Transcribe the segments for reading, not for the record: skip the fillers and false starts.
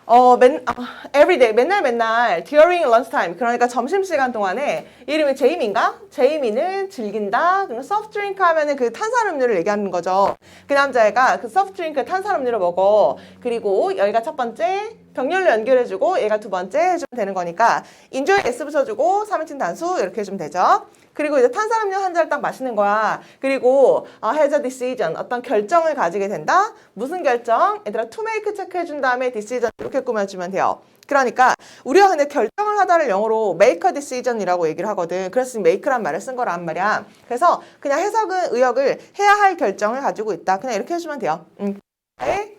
everyday, 맨날, during lunchtime. 그러니까 점심시간 동안에, 이름이 제이미인가? 제이미는 즐긴다. 그리고 soft drink 하면은 그 탄산음료를 얘기하는 거죠. 그 남자애가 그 soft drink 탄산음료를 먹어. 그리고 여기가 첫 번째, 병렬로 연결해주고, 얘가 두 번째 해주면 되는 거니까, enjoy s 붙여주고, 3인칭 단수, 이렇게 해주면 되죠. 그리고 이제 탄산음료 한 잔 딱 마시는 거야. 그리고 has a decision, 어떤 결정을 가지게 된다. 무슨 결정? 얘들아 to make 체크해준 다음에 decision 이렇게 꾸며주면 돼요. 그러니까 우리가 근데 결정을 하다를 영어로 make a decision이라고 얘기를 하거든. 그래서 make란 말을 쓴 거란 말이야. 그래서 그냥 해석은 의역을 해야 할 결정을 가지고 있다. 그냥 이렇게 해주면 돼요.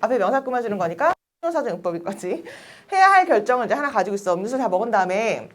앞에 명사 꾸며주는 거니까 형용사정용법이까지 해야 할 결정을 이제 하나 가지고 있어. 음료수 다 먹은 다음에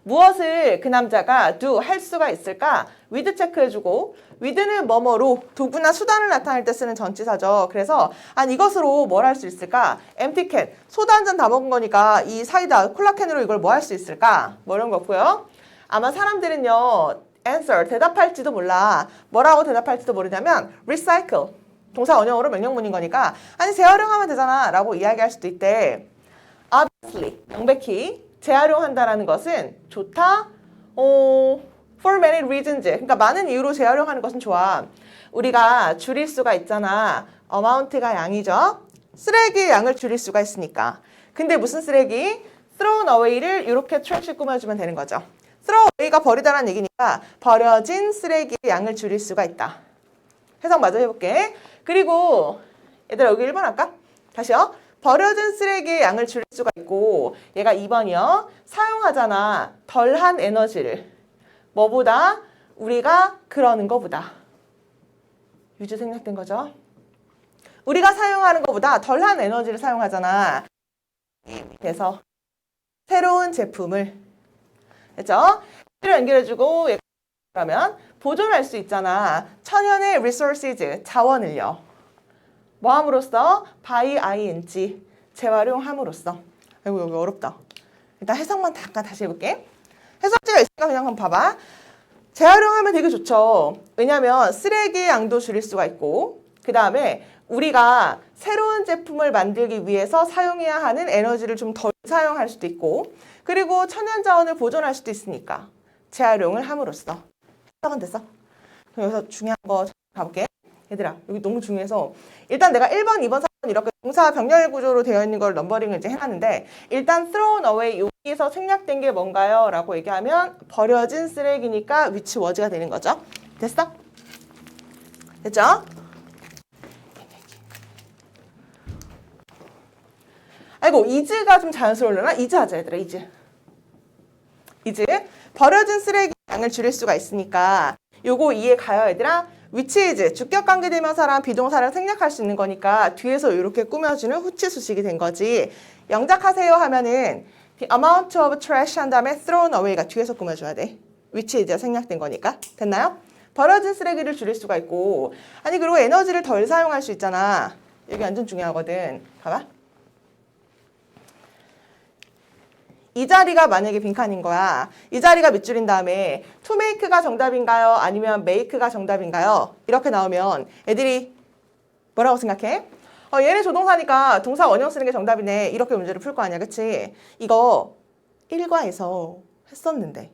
무엇을 그 남자가 do 할 수가 있을까? with 체크해주고 with는 뭐뭐로 도구나 수단을 나타낼 때 쓰는 전치사죠. 그래서 이것으로 뭘 할 수 있을까? empty can 소다 한 잔 다 먹은 거니까 이 사이다 콜라캔으로 이걸 뭐 할 수 있을까? 뭐 이런 거고요. 아마 사람들은요 answer 대답할지도 몰라. 뭐라고 대답할지도 모르냐면 recycle 동사 원형으로 명령문인 거니까 재활용하면 되잖아 라고 이야기할 수도 있대. obviously 명백히 재활용한다라는 것은 좋다. for many reasons. 그러니까 많은 이유로 재활용하는 것은 좋아. 우리가 줄일 수가 있잖아. amount가 양이죠. 쓰레기의 양을 줄일 수가 있으니까. 근데 무슨 쓰레기? thrown away를 이렇게 트래시 꾸며주면 되는 거죠. throw away가 버리다라는 얘기니까 버려진 쓰레기의 양을 줄일 수가 있다. 해석 마저 해볼게. 그리고 얘들아 여기 1번 할까? 다시요. 버려진 쓰레기의 양을 줄일 수가 있고 얘가 2번이요. 사용하잖아. 덜한 에너지를. 뭐보다? 우리가 그러는 것보다. 유주 생략된 거죠. 우리가 사용하는 것보다 덜한 에너지를 사용하잖아. 그래서 새로운 제품을 됐죠? 를 연결해주고 그러면 보존할 수 있잖아. 천연의 resources, 자원을요. 뭐 함으로써? by ing, 재활용함으로써. 아이고 여기 어렵다. 일단 해석만 잠깐 다시 해볼게. 해석지가 있으니까 그냥 한번 봐봐. 재활용하면 되게 좋죠. 왜냐하면 쓰레기의 양도 줄일 수가 있고 그 다음에 우리가 새로운 제품을 만들기 위해서 사용해야 하는 에너지를 좀 덜 사용할 수도 있고 그리고 천연 자원을 보존할 수도 있으니까 재활용을 함으로써. 해석은 됐어? 그럼 여기서 중요한 거 가볼게. 얘들아 여기 너무 중요해서 일단 내가 1번, 2번, 3번 이렇게 동사 병렬 구조로 되어 있는 걸 넘버링을 이제 해놨는데 일단 thrown away 여기서 생략된 게 뭔가요? 라고 얘기하면 버려진 쓰레기니까 which was가 되는 거죠. 됐어? 됐죠? 아이고 is가 좀 자연스러우려나? is 하자 얘들아 is. 버려진 쓰레기 양을 줄일 수가 있으니까 요거 이해 가요 얘들아? which is 주격 관계대명사랑 비동사를 생략할 수 있는 거니까 뒤에서 이렇게 꾸며주는 후치 수식이 된 거지. 영작하세요 하면은 the amount of trash 한 다음에 thrown away가 뒤에서 꾸며줘야 돼. which is 생략된 거니까. 됐나요? 버려진 쓰레기를 줄일 수가 있고 그리고 에너지를 덜 사용할 수 있잖아. 여기 완전 중요하거든. 봐봐. 이 자리가 만약에 빈칸인 거야. 이 자리가 밑줄인 다음에 to make가 정답인가요? 아니면 make가 정답인가요? 이렇게 나오면 애들이 뭐라고 생각해? 얘네 조동사니까 동사 원형 쓰는 게 정답이네. 이렇게 문제를 풀 거 아니야. 그치? 이거 1과에서 했었는데.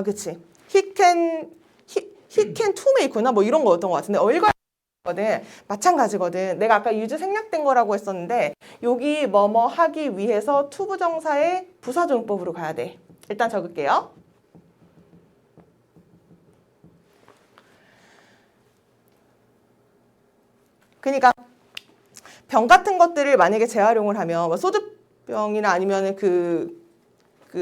그치? he can to make구나. 뭐 이런 거였던 것 같은데. 1과 마찬가지거든. 내가 아까 유즈 생략된 거라고 했었는데 여기 뭐뭐 하기 위해서 to 부정사의 부사조용법으로 가야 돼. 일단 적을게요. 그러니까 병 같은 것들을 만약에 재활용을 하면 뭐 소주병이나 아니면 그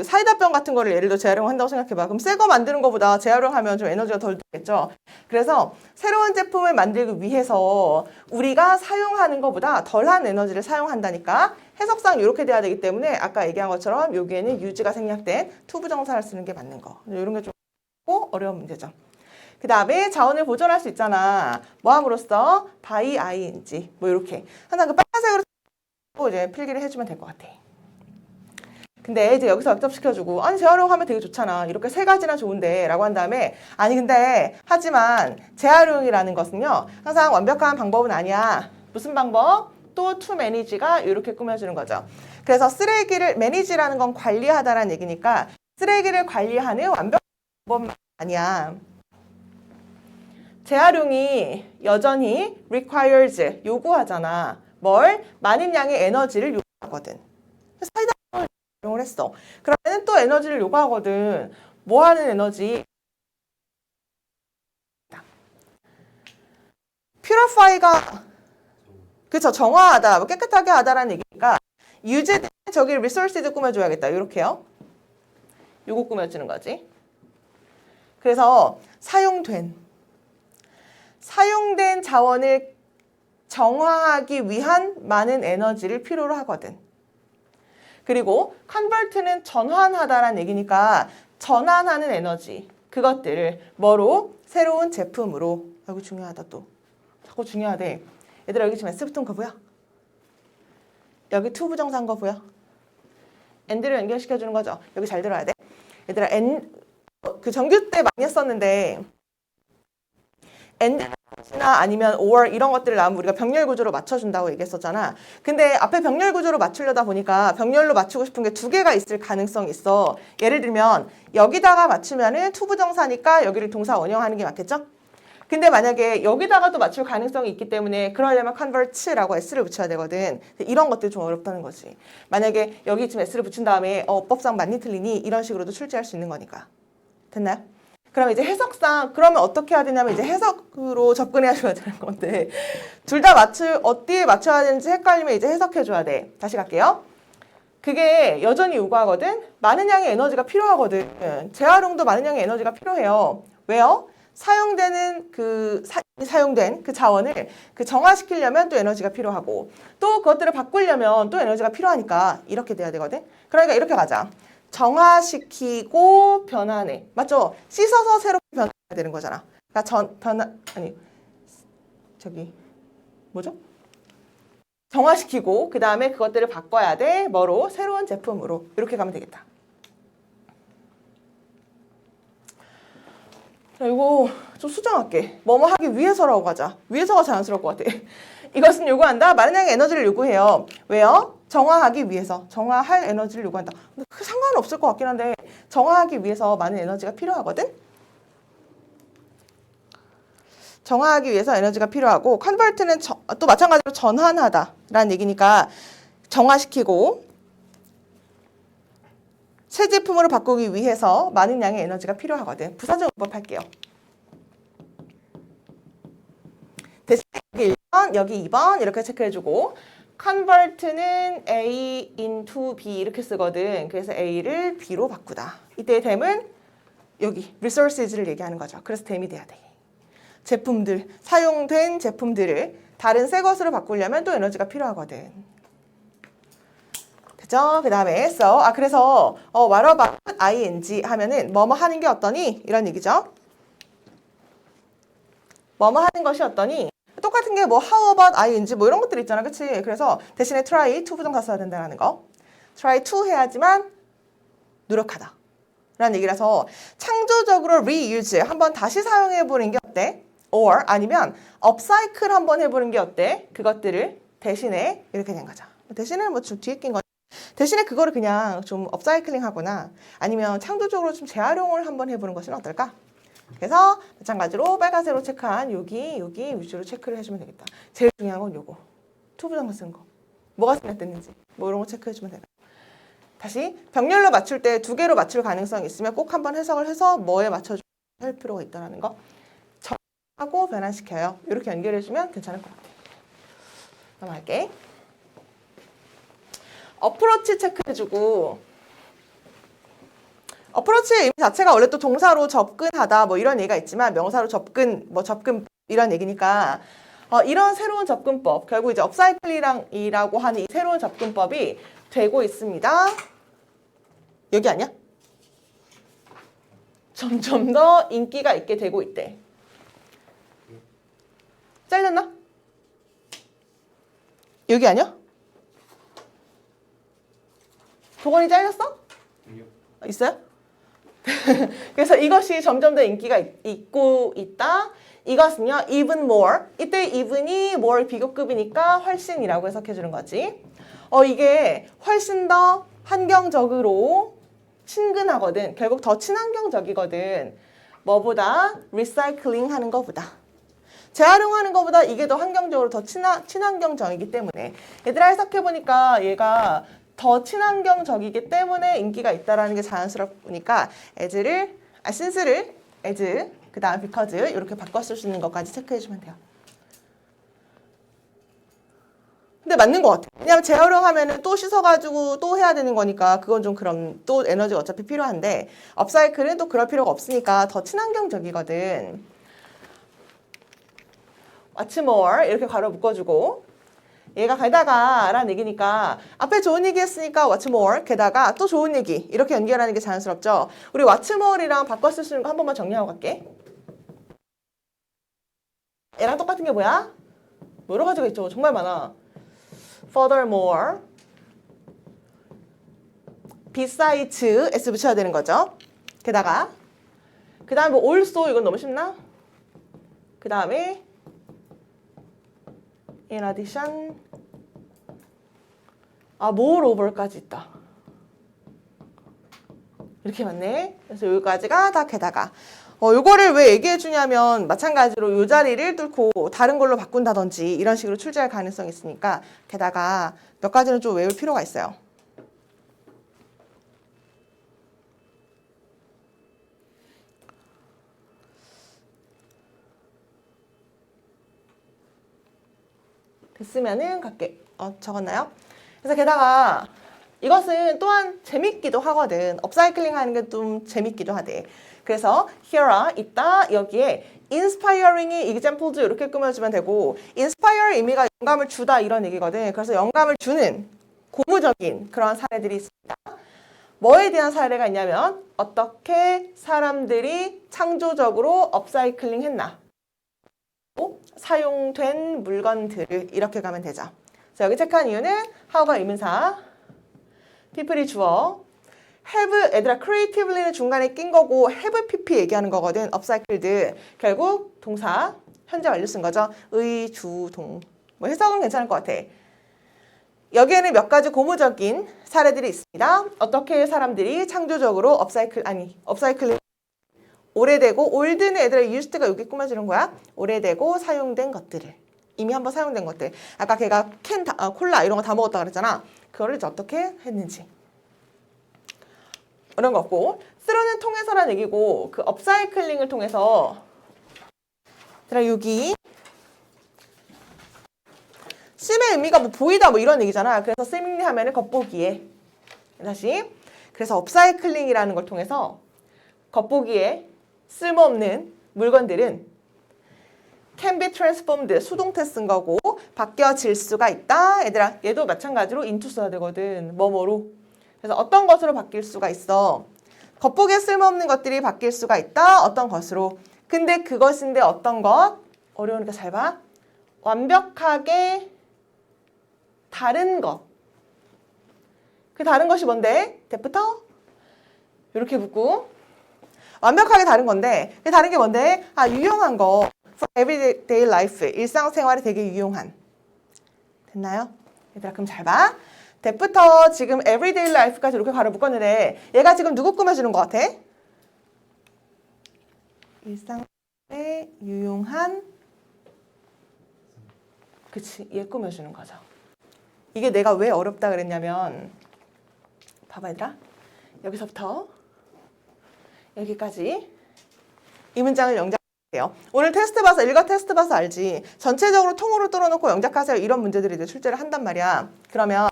사이다병 같은 거를 예를 들어 재활용한다고 생각해봐. 그럼 새 거 만드는 것보다 재활용하면 좀 에너지가 덜 들겠죠. 그래서 새로운 제품을 만들기 위해서 우리가 사용하는 것보다 덜한 에너지를 사용한다니까 해석상 이렇게 돼야 되기 때문에 아까 얘기한 것처럼 여기에는 유즈가 생략된 to 부정사를 쓰는 게 맞는 거. 이런 게 좀 어려운 문제죠. 그 다음에 자원을 보존할 수 있잖아. 뭐 함으로써? by ing. 뭐 이렇게. 항상 그 빨간색으로 이제 필기를 해주면 될 것 같아. 근데 이제 여기서 역접시켜주고 재활용하면 되게 좋잖아. 이렇게 세 가지나 좋은데 라고 한 다음에 근데 하지만 재활용이라는 것은요. 항상 완벽한 방법은 아니야. 무슨 방법? 또 to manage가 이렇게 꾸며주는 거죠. 그래서 쓰레기를 manage라는 건 관리하다라는 얘기니까 쓰레기를 관리하는 완벽한 방법은 아니야. 재활용이 여전히 requires 요구하잖아. 뭘? 많은 양의 에너지를 요구하거든. 사이다를 활용을 했어. 그러면 또 에너지를 요구하거든. 뭐 하는 에너지? purify가 그쵸, 정화하다, 뭐 깨끗하게 하다라는 얘기니까 used 저기 resources 꾸며줘야겠다. 이렇게요. 요거 꾸며주는 거지. 그래서 사용된 자원을 정화하기 위한 많은 에너지를 필요로 하거든. 그리고 convert는 전환하다라는 얘기니까 전환하는 에너지 그것들을 뭐로? 새로운 제품으로. 여기 중요하다 또. 자꾸 중요하대. 얘들아 여기 지금 S 붙은 거 보여? 여기 to 부정사인 거 보여? and를 연결시켜주는 거죠. 여기 잘 들어야 돼. 얘들아 그 정규 때 많이 했었는데 and나 아니면 or 이런 것들을 나오면 우리가 병렬 구조로 맞춰준다고 얘기했었잖아. 근데 앞에 병렬 구조로 맞추려다 보니까 병렬로 맞추고 싶은 게 두 개가 있을 가능성이 있어. 예를 들면 여기다가 맞추면은 to 부정사니까 여기를 동사 원형하는 게 맞겠죠? 근데 만약에 여기다가도 맞출 가능성이 있기 때문에 그러려면 convert라고 s를 붙여야 되거든. 이런 것들이 좀 어렵다는 거지. 만약에 여기 지금 s를 붙인 다음에 어법상 맞니 틀리니 이런 식으로도 출제할 수 있는 거니까. 됐나요? 그러면 이제 해석상 그러면 어떻게 해야 되냐면 이제 해석으로 접근해 줘야 되는 건데 둘 다 어디에 맞춰야 되는지 헷갈리면 이제 해석해 줘야 돼. 다시 갈게요. 그게 여전히 요구하거든. 많은 양의 에너지가 필요하거든. 재활용도 많은 양의 에너지가 필요해요. 왜요? 사용된 그 자원을 정화시키려면 또 에너지가 필요하고 또 그것들을 바꾸려면 또 에너지가 필요하니까 이렇게 돼야 되거든. 그러니까 이렇게 가자. 정화시키고 변환해. 맞죠? 씻어서 새롭게 변환해야 되는 거잖아. 그러니까 뭐죠? 정화시키고 그 다음에 그것들을 바꿔야 돼. 뭐로? 새로운 제품으로. 이렇게 가면 되겠다. 자, 이거 좀 수정할게. 뭐뭐 하기 위해서라고 가자. 위해서가 자연스러울 것 같아. 이것은 요구한다. 많은 양의 에너지를 요구해요. 왜요? 정화하기 위해서. 정화할 에너지를 요구한다. 근데 그 상관은 없을 것 같긴 한데 정화하기 위해서 많은 에너지가 필요하거든? 정화하기 위해서 에너지가 필요하고 컨버트는 또 마찬가지로 전환하다라는 얘기니까 정화시키고 새 제품으로 바꾸기 위해서 많은 양의 에너지가 필요하거든. 부사적 문법 할게요. 대신 여기 1번, 여기 2번 이렇게 체크해주고 convert는 A into B 이렇게 쓰거든. 그래서 A를 B로 바꾸다. 이때의 댐은 여기 resources를 얘기하는 거죠. 그래서 댐이 돼야 돼. 제품들, 사용된 제품들을 다른 새 것으로 바꾸려면 또 에너지가 필요하거든. 됐죠? 그 다음에 그래서 what about ing 하면은 뭐뭐 하는 게 어떠니? 이런 얘기죠. 뭐뭐 하는 것이 어떠니? 똑같은 게 뭐 how about ing 뭐 이런 것들 있잖아. 그치? 그래서 대신에 try to 부정사 써야 된다는 거. try to 해야지만 노력하다 라는 얘기라서 창조적으로 reuse 한번 다시 사용해보는 게 어때? or 아니면 upcycle 한번 해보는 게 어때? 그것들을 대신에 이렇게 된 거죠. 대신에 뭐 좀 뒤에 낀 거. 대신에 그거를 그냥 좀 업사이클링 하거나 아니면 창조적으로 좀 재활용을 한번 해보는 것은 어떨까? 그래서 마찬가지로 빨간색으로 체크한 여기 위주로 체크를 해주면 되겠다. 제일 중요한 건 요거. 투부정사 쓴 거. 뭐가 생략됐는지 뭐 이런 거 체크해주면 되나. 다시 병렬로 맞출 때 두 개로 맞출 가능성이 있으면 꼭 한번 해석을 해서 뭐에 맞춰줄 필요가 있다는 거. 정하고 변환시켜요. 이렇게 연결해주면 괜찮을 것 같아요. 넘어갈게. 어프로치 체크해주고 어프로치의 의미 자체가 원래 또 동사로 접근하다 뭐 이런 얘기가 있지만 명사로 접근 이런 얘기니까 이런 새로운 접근법 결국 이제 업사이클이라고 하는 이 새로운 접근법이 되고 있습니다. 여기 아니야? 점점 더 인기가 있게 되고 있대. 잘렸나? 여기 아니야? 도건이 잘렸어? 있어요? 그래서 이것이 점점 더 인기가 있고 있다. 이것은요, even more. 이때 even이 more 비교급이니까 훨씬이라고 해석해 주는 거지. 이게 훨씬 더 환경적으로 친근하거든. 결국 더 친환경적이거든. 뭐보다? 리사이클링 하는 것보다. 재활용하는 것보다 이게 더 환경적으로 더 친환경적이기 때문에. 얘들아 해석해보니까 얘가 더 친환경적이기 때문에 인기가 있다라는 게 자연스럽으니까 since를 as, 그 다음 because 이렇게 바꿔 쓸 수 있는 것까지 체크해주면 돼요. 근데 맞는 것 같아. 왜냐면 재활용하면은 또 씻어가지고 또 해야 되는 거니까 그건 좀 그럼 또 에너지가 어차피 필요한데 업사이클은 또 그럴 필요가 없으니까 더 친환경적이거든. What's more 이렇게 괄호 묶어주고 얘가 게다가 라는 얘기니까 앞에 좋은 얘기 했으니까 what's more 게다가 또 좋은 얘기 이렇게 연결하는 게 자연스럽죠. 우리 what's more이랑 바꿔 쓸 수 있는 거 한 번만 정리하고 갈게. 얘랑 똑같은 게 뭐야? 뭐 여러 가지가 있죠. 정말 많아. Furthermore, besides s 붙여야 되는 거죠. 게다가 그 다음에 뭐 also 이건 너무 쉽나? 그 다음에 in addition moreover까지 있다. 이렇게 맞네. 그래서 여기까지가 다 게다가 요거를 왜 얘기해 주냐면 마찬가지로 요 자리를 뚫고 다른 걸로 바꾼다든지 이런 식으로 출제할 가능성이 있으니까 게다가 몇 가지는 좀 외울 필요가 있어요. 됐으면은 갈게. 적었나요? 그래서 게다가 이것은 또한 재밌기도 하거든. 업사이클링 하는 게 좀 재밌기도 하대. 그래서 here아 있다 여기에 inspiring이 examples 이렇게 꾸며주면 되고 inspire 의미가 영감을 주다 이런 얘기거든. 그래서 영감을 주는 고무적인 그런 사례들이 있습니다. 뭐에 대한 사례가 있냐면 어떻게 사람들이 창조적으로 업사이클링 했나 사용된 물건들을 이렇게 가면 되죠. 자, 여기 체크한 이유는 how가 의문사 people이 주어 have, 얘들아 creativelly는 중간에 낀 거고 have pp 얘기하는 거거든. upcycled 결국 동사 현재 완료 쓴 거죠. 의, 주, 동. 뭐 해석은 괜찮을 것 같아. 여기에는 몇 가지 고무적인 사례들이 있습니다. 어떻게 사람들이 창조적으로 업사이클링 오래되고 올드는 얘들아 used가 여기 꾸며주는 거야. 오래되고 사용된 것들을 이미 한번 사용된 것들. 아까 걔가 콜라 이런 거 다 먹었다 그랬잖아. 그거를 어떻게 했는지. 이런 거 없고 쓰러는 통해서라는 얘기고 그 업사이클링을 통해서 여기 씀의 의미가 뭐 보이다 뭐 이런 얘기잖아. 그래서 seemingly 하면은 겉보기에 다시 그래서 업사이클링이라는 걸 통해서 겉보기에 쓸모없는 물건들은 can be transformed 수동태 쓴 거고 바뀌어질 수가 있다. 얘들아 얘도 마찬가지로 into 써야 되거든. 뭐뭐로. 그래서 어떤 것으로 바뀔 수가 있어. 겉보기에 쓸모없는 것들이 바뀔 수가 있다. 어떤 것으로. 근데 그것인데 어떤 것? 어려우니까 잘 봐. 완벽하게 다른 것. 그 다른 것이 뭔데? 대부터 이렇게 붙고 완벽하게 다른 건데 그 다른 게 뭔데? 유용한 거. For everyday life. 일상생활에 되게 유용한. 됐나요? 얘들아 그럼 잘 봐. that부터 지금 everyday life까지 이렇게 가로 묶었는데 얘가 지금 누구 꾸며주는 것 같아? 일상에 유용한 그치 얘 꾸며주는 거죠. 이게 내가 왜 어렵다 그랬냐면 봐봐 얘들아 여기서부터 여기까지 이 문장을 영작해요. 오늘 테스트 봐서 일과 테스트 봐서 알지. 전체적으로 통으로 뚫어놓고 영작하세요. 이런 문제들이 이제 출제를 한단 말이야. 그러면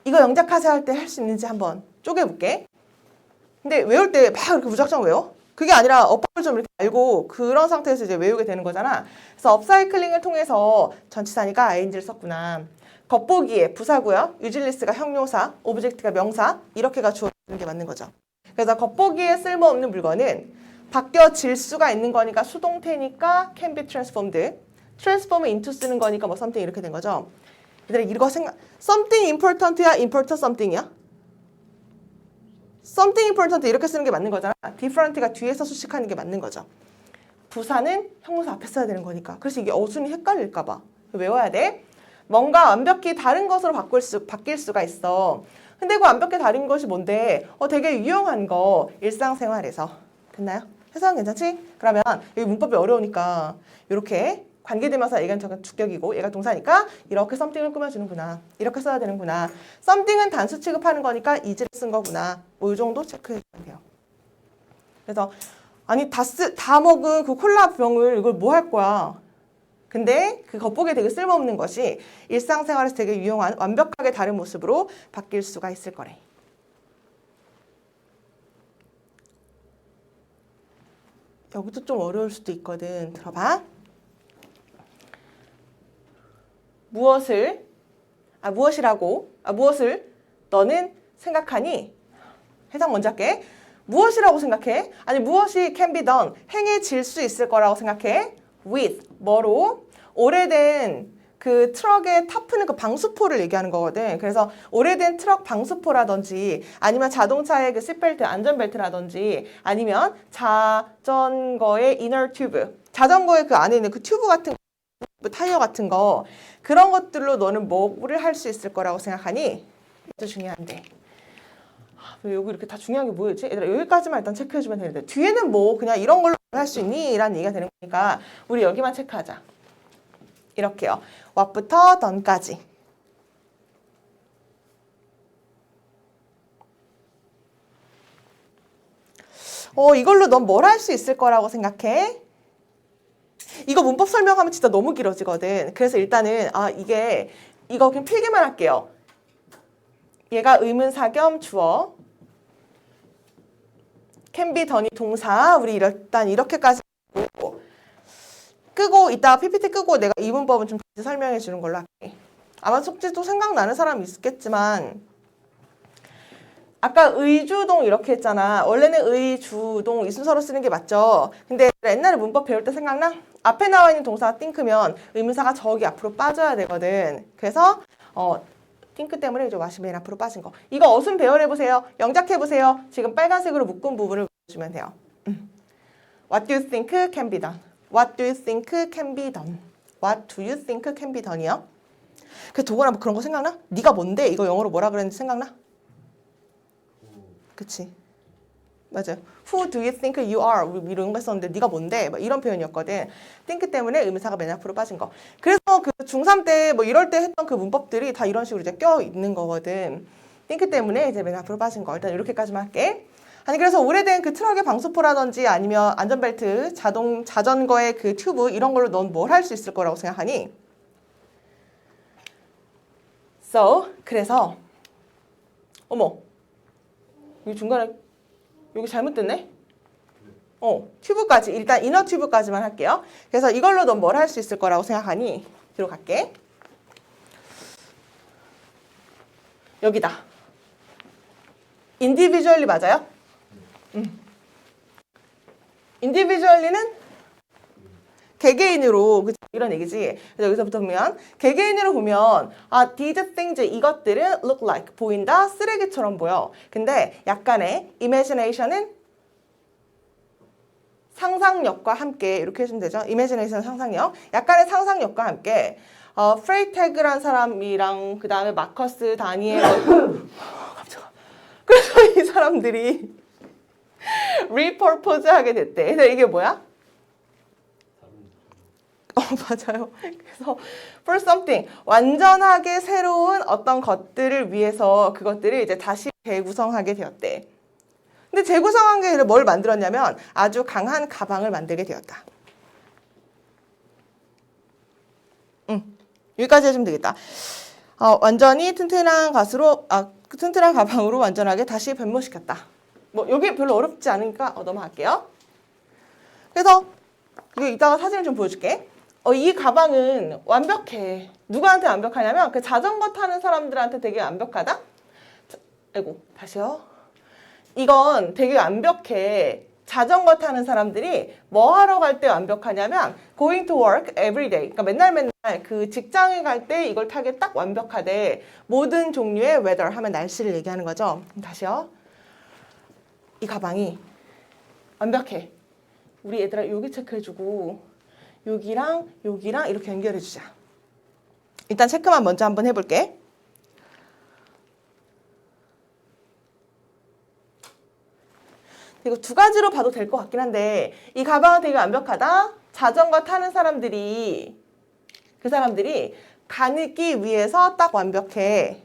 이거 영작하세요 할 때 할 수 있는지 한번 쪼개볼게. 근데 외울 때 막 이렇게 무작정 외워? 그게 아니라 어법을 좀 이렇게 알고 그런 상태에서 이제 외우게 되는 거잖아. 그래서 업사이클링을 통해서 전치사니까 ing를 썼구나. 겉보기에 부사고요. 유질리스가 형용사, 오브젝트가 명사 이렇게가 주어지는 게 맞는 거죠. 그래서 겉보기에 쓸모없는 물건은 바뀌어질 수가 있는 거니까 수동태니까 can be transformed. transform into 쓰는 거니까 뭐 something 이렇게 된 거죠. 얘들아 이거 something important야 important something이야? something important 이렇게 쓰는 게 맞는 거잖아. different가 뒤에서 수식하는 게 맞는 거죠. 부사는 형용사 앞에 써야 되는 거니까. 그래서 이게 어순이 헷갈릴까 봐. 외워야 돼. 뭔가 완벽히 다른 것으로 바뀔 수가 있어. 근데 그 완벽히 다른 것이 뭔데? 되게 유용한 거 일상생활에서. 됐나요? 해석은 괜찮지? 그러면 여기 문법이 어려우니까 이렇게 관계대명사 얘가 주격이고 얘가 동사니까 이렇게 something을 꾸며주는구나. 이렇게 써야 되는구나. something은 단수 취급하는 거니까 is를 쓴 거구나. 뭐 이 정도 체크해주면 돼요. 그래서 아니 다 먹은 그 콜라 병을 이걸 뭐 할 거야? 근데 그 겉보기에 되게 쓸모없는 것이 일상생활에서 되게 유용한 완벽하게 다른 모습으로 바뀔 수가 있을 거래. 여기도 좀 어려울 수도 있거든. 들어봐. 무엇을 너는 생각하니? 해석 먼저 할게. 무엇이라고 생각해? 아니 무엇이 can be done, 행해질 수 있을 거라고 생각해? with, 뭐로? 오래된 그 트럭의 타프는 그 방수포를 얘기하는 거거든. 그래서 오래된 트럭 방수포라든지 아니면 자동차의 그 시트벨트, 안전벨트라든지 아니면 자전거의 inner tube, 자전거의 그 안에 있는 그 튜브 같은 거, 타이어 같은 거, 그런 것들로 너는 뭐를 할 수 있을 거라고 생각하니? 이것도 중요한데. 여기 이렇게 다 중요한 게 뭐였지? 얘들아 여기까지만 일단 체크해주면 되는데 뒤에는 뭐 그냥 이런 걸로 할 수 있니? 라는 얘기가 되는 거니까 우리 여기만 체크하자. 이렇게요. what부터 done까지. 이걸로 넌 뭘 할 수 있을 거라고 생각해? 이거 문법 설명하면 진짜 너무 길어지거든. 그래서 일단은 이거 그냥 필기만 할게요. 얘가 의문사 겸 주어. can be done이 동사. 우리 일단 이렇게까지 끄고 이따가 PPT 끄고 내가 이 문법은 좀 다시 설명해 주는 걸로 할게. 아마 숙제도 생각나는 사람이 있겠지만 아까 의주동 이렇게 했잖아. 원래는 의주동 이 순서로 쓰는 게 맞죠. 근데 옛날에 문법 배울 때 생각나? 앞에 나와 있는 동사가 think면 의문사가 저기 앞으로 빠져야 되거든. 그래서 think 때문에 이제 와시 맨 앞으로 빠진 거. 이거 어순 배열해보세요. 영작해보세요. 지금 빨간색으로 묶은 부분을 보여주면 돼요. What do you think can be done? What do you think can be done? What do you think can be done이요? 그 도건아 뭐 그런 거 생각나? 네가 뭔데? 이거 영어로 뭐라 그랬는지 생각나? 그치? 맞아요. Who do you think you are? 이런 거 썼는데 네가 뭔데? 막 이런 표현이었거든. think 때문에 의문사가 맨 앞으로 빠진 거. 그래서 그 중3 때 뭐 이럴 때 했던 그 문법들이 다 이런 식으로 이제 껴 있는 거거든. think 때문에 이제 맨 앞으로 빠진 거. 일단 이렇게까지만 할게. 아니 그래서 오래된 그 트럭의 방수포라든지 아니면 안전벨트, 자전거의 그 튜브 이런 걸로 넌 뭘 할 수 있을 거라고 생각하니? 그래서 어머 여기 중간에 여기 잘못됐네? 튜브까지 일단 이너 튜브까지만 할게요. 그래서 이걸로 넌 뭘 할 수 있을 거라고 생각하니? 뒤로 갈게. 여기다. individually 맞아요? individually는 개개인으로 그치? 이런 얘기지. 그래서 여기서부터 보면 개개인으로 보면 these things 이것들은 look like 보인다 쓰레기처럼 보여. 근데 약간의 imagination은 상상력과 함께 이렇게 해주면 되죠. imagination 상상력. 약간의 상상력과 함께 프레이테그란 사람이랑 그 다음에 마커스 다니엘 깜짝아. 그래서 이 사람들이 repurpose 하게 됐대. 그래서 이게 뭐야? 맞아요. 그래서 for something 완전하게 새로운 어떤 것들을 위해서 그것들을 이제 다시 재구성하게 되었대. 근데 재구성한 게 뭘 만들었냐면 아주 강한 가방을 만들게 되었다. 여기까지 해주면 되겠다. 완전히 튼튼한 가방으로 완전하게 다시 변모시켰다. 뭐 여기 별로 어렵지 않으니까 넘어갈게요. 그래서 이거 이따가 사진을 좀 보여줄게. 이 가방은 완벽해. 누구한테 완벽하냐면 그 자전거 타는 사람들한테 되게 완벽하다. 아이고 다시요. 이건 되게 완벽해. 자전거 타는 사람들이 뭐 하러 갈 때 완벽하냐면 going to work every day. 그러니까 맨날 그 직장에 갈 때 이걸 타기 딱 완벽하대. 모든 종류의 weather 하면 날씨를 얘기하는 거죠. 다시요. 이 가방이 완벽해. 우리 얘들아 여기 체크해주고 여기랑 여기랑 이렇게 연결해주자. 일단 체크만 먼저 한번 해볼게. 이거 두 가지로 봐도 될 것 같긴 한데 이 가방은 되게 완벽하다. 자전거 타는 사람들이 그 사람들이 가기 위해서 딱 완벽해.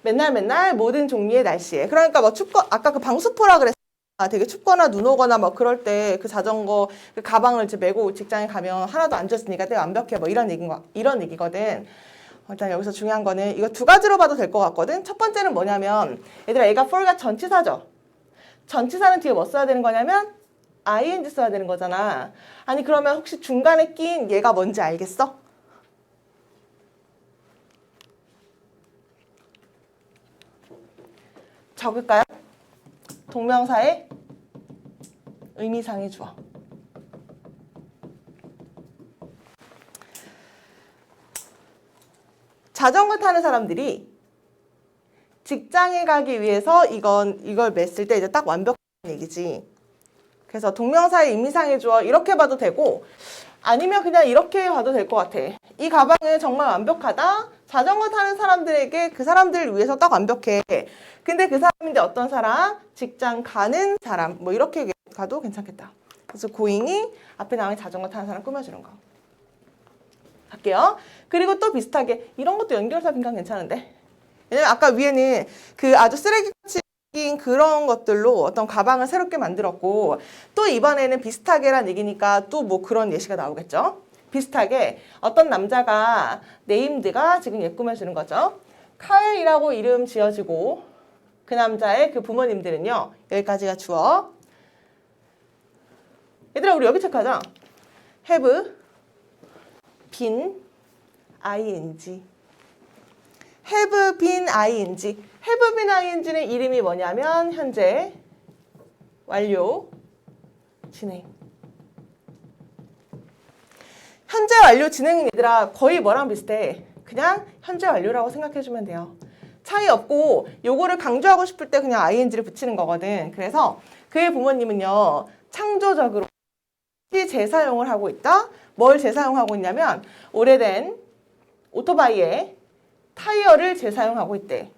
맨날 모든 종류의 날씨에. 그러니까 뭐 춥거 아까 그 방수포라 그랬어. 되게 춥거나 눈 오거나 뭐 그럴 때 그 자전거 그 가방을 이제 메고 직장에 가면 하나도 안 젖으니까 되게 완벽해. 뭐 이런 얘기거든. 일단 여기서 중요한 거는 이거 두 가지로 봐도 될 것 같거든. 첫 번째는 뭐냐면 얘들아 얘가 for가 전치사죠. 전치사는 뒤에 뭐 써야 되는 거냐면 ing 써야 되는 거잖아. 아니 그러면 혹시 중간에 낀 얘가 뭔지 알겠어? 적을까요? 동명사의 의미상의 주어. 자전거 타는 사람들이 직장에 가기 위해서 이걸 맸을 때 이제 딱 완벽한 얘기지. 그래서 동명사의 의미상의 주어 이렇게 봐도 되고 아니면 그냥 이렇게 봐도 될 것 같아. 이 가방은 정말 완벽하다. 자전거 타는 사람들에게 그 사람들을 위해서 딱 완벽해. 근데 그 사람인데 어떤 사람? 직장 가는 사람. 뭐 이렇게 가도 괜찮겠다. 그래서 고잉이 앞에 나오는 자전거 타는 사람 꾸며주는 거. 갈게요. 그리고 또 비슷하게 이런 것도 연결사 빈칸 괜찮은데. 왜냐면 아까 위에는 그 아주 쓰레기같이 낀 그런 것들로 어떤 가방을 새롭게 만들었고 또 이번에는 비슷하게란 얘기니까 또 뭐 그런 예시가 나오겠죠. 비슷하게 어떤 남자가 네임드가 지금 얘 꾸며주는 거죠. 카일이라고 이름 지어지고 그 남자의 그 부모님들은요. 여기까지가 주어. 얘들아 우리 여기 체크하자. have been ing. have been ing. have been ing는 이름이 뭐냐면 현재 완료 진행. 현재 완료 진행은 얘들아 거의 뭐랑 비슷해. 그냥 현재 완료라고 생각해주면 돼요. 차이 없고 요거를 강조하고 싶을 때 그냥 ing를 붙이는 거거든. 그래서 그의 부모님은요. 창조적으로 재사용을 하고 있다. 뭘 재사용하고 있냐면 오래된 오토바이의 타이어를 재사용하고 있대.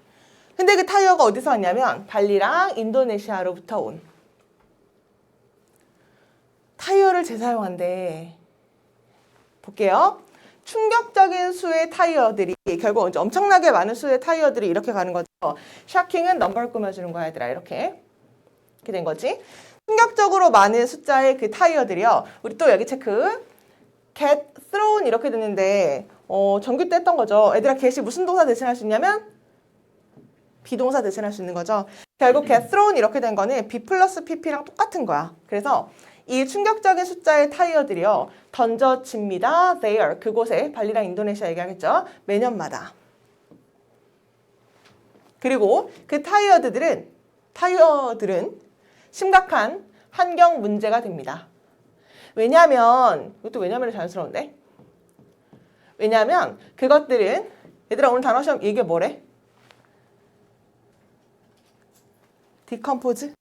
근데 그 타이어가 어디서 왔냐면 발리랑 인도네시아로부터 온 타이어를 재사용한대. 볼게요. 충격적인 수의 타이어들이 결국 이제 엄청나게 많은 수의 타이어들이 이렇게 가는 거죠. 샤킹은 넘버를 꾸며주는 거야 얘들아. 이렇게 된 거지. 충격적으로 많은 숫자의 그 타이어들이요. 우리 또 여기 체크. get thrown 이렇게 됐는데 전교 때 했던 거죠. 얘들아 get이 무슨 동사 대신할 수 있냐면 비동사 대신할 수 있는 거죠. 결국 get thrown 이렇게 된 거는 be 플러스 pp랑 똑같은 거야. 그래서 이 충격적인 숫자의 타이어들이요. 던져집니다. there. 그곳에 발리랑 인도네시아 얘기하겠죠. 매년마다. 그리고 그 타이어들은 심각한 환경 문제가 됩니다. 왜냐면 이것도 왜냐면이 자연스러운데? 왜냐면 그것들은 얘들아 오늘 단어 시험 이게 뭐래? 디컴포즈?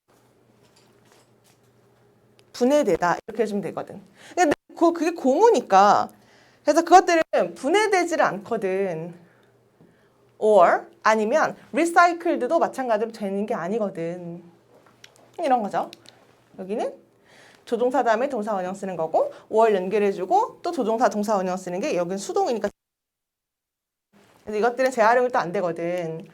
분해되다 이렇게 해주면 되거든. 근데 그게 고무니까 그래서 그것들은 분해되지를 않거든. or 아니면 recycled도 마찬가지로 되는 게 아니거든. 이런 거죠. 여기는 조동사 다음에 동사 원형 쓰는 거고 5월 연결해주고 또 조동사 동사 원형 쓰는 게 여기는 수동이니까 이것들은 재활용이 또 안 되거든.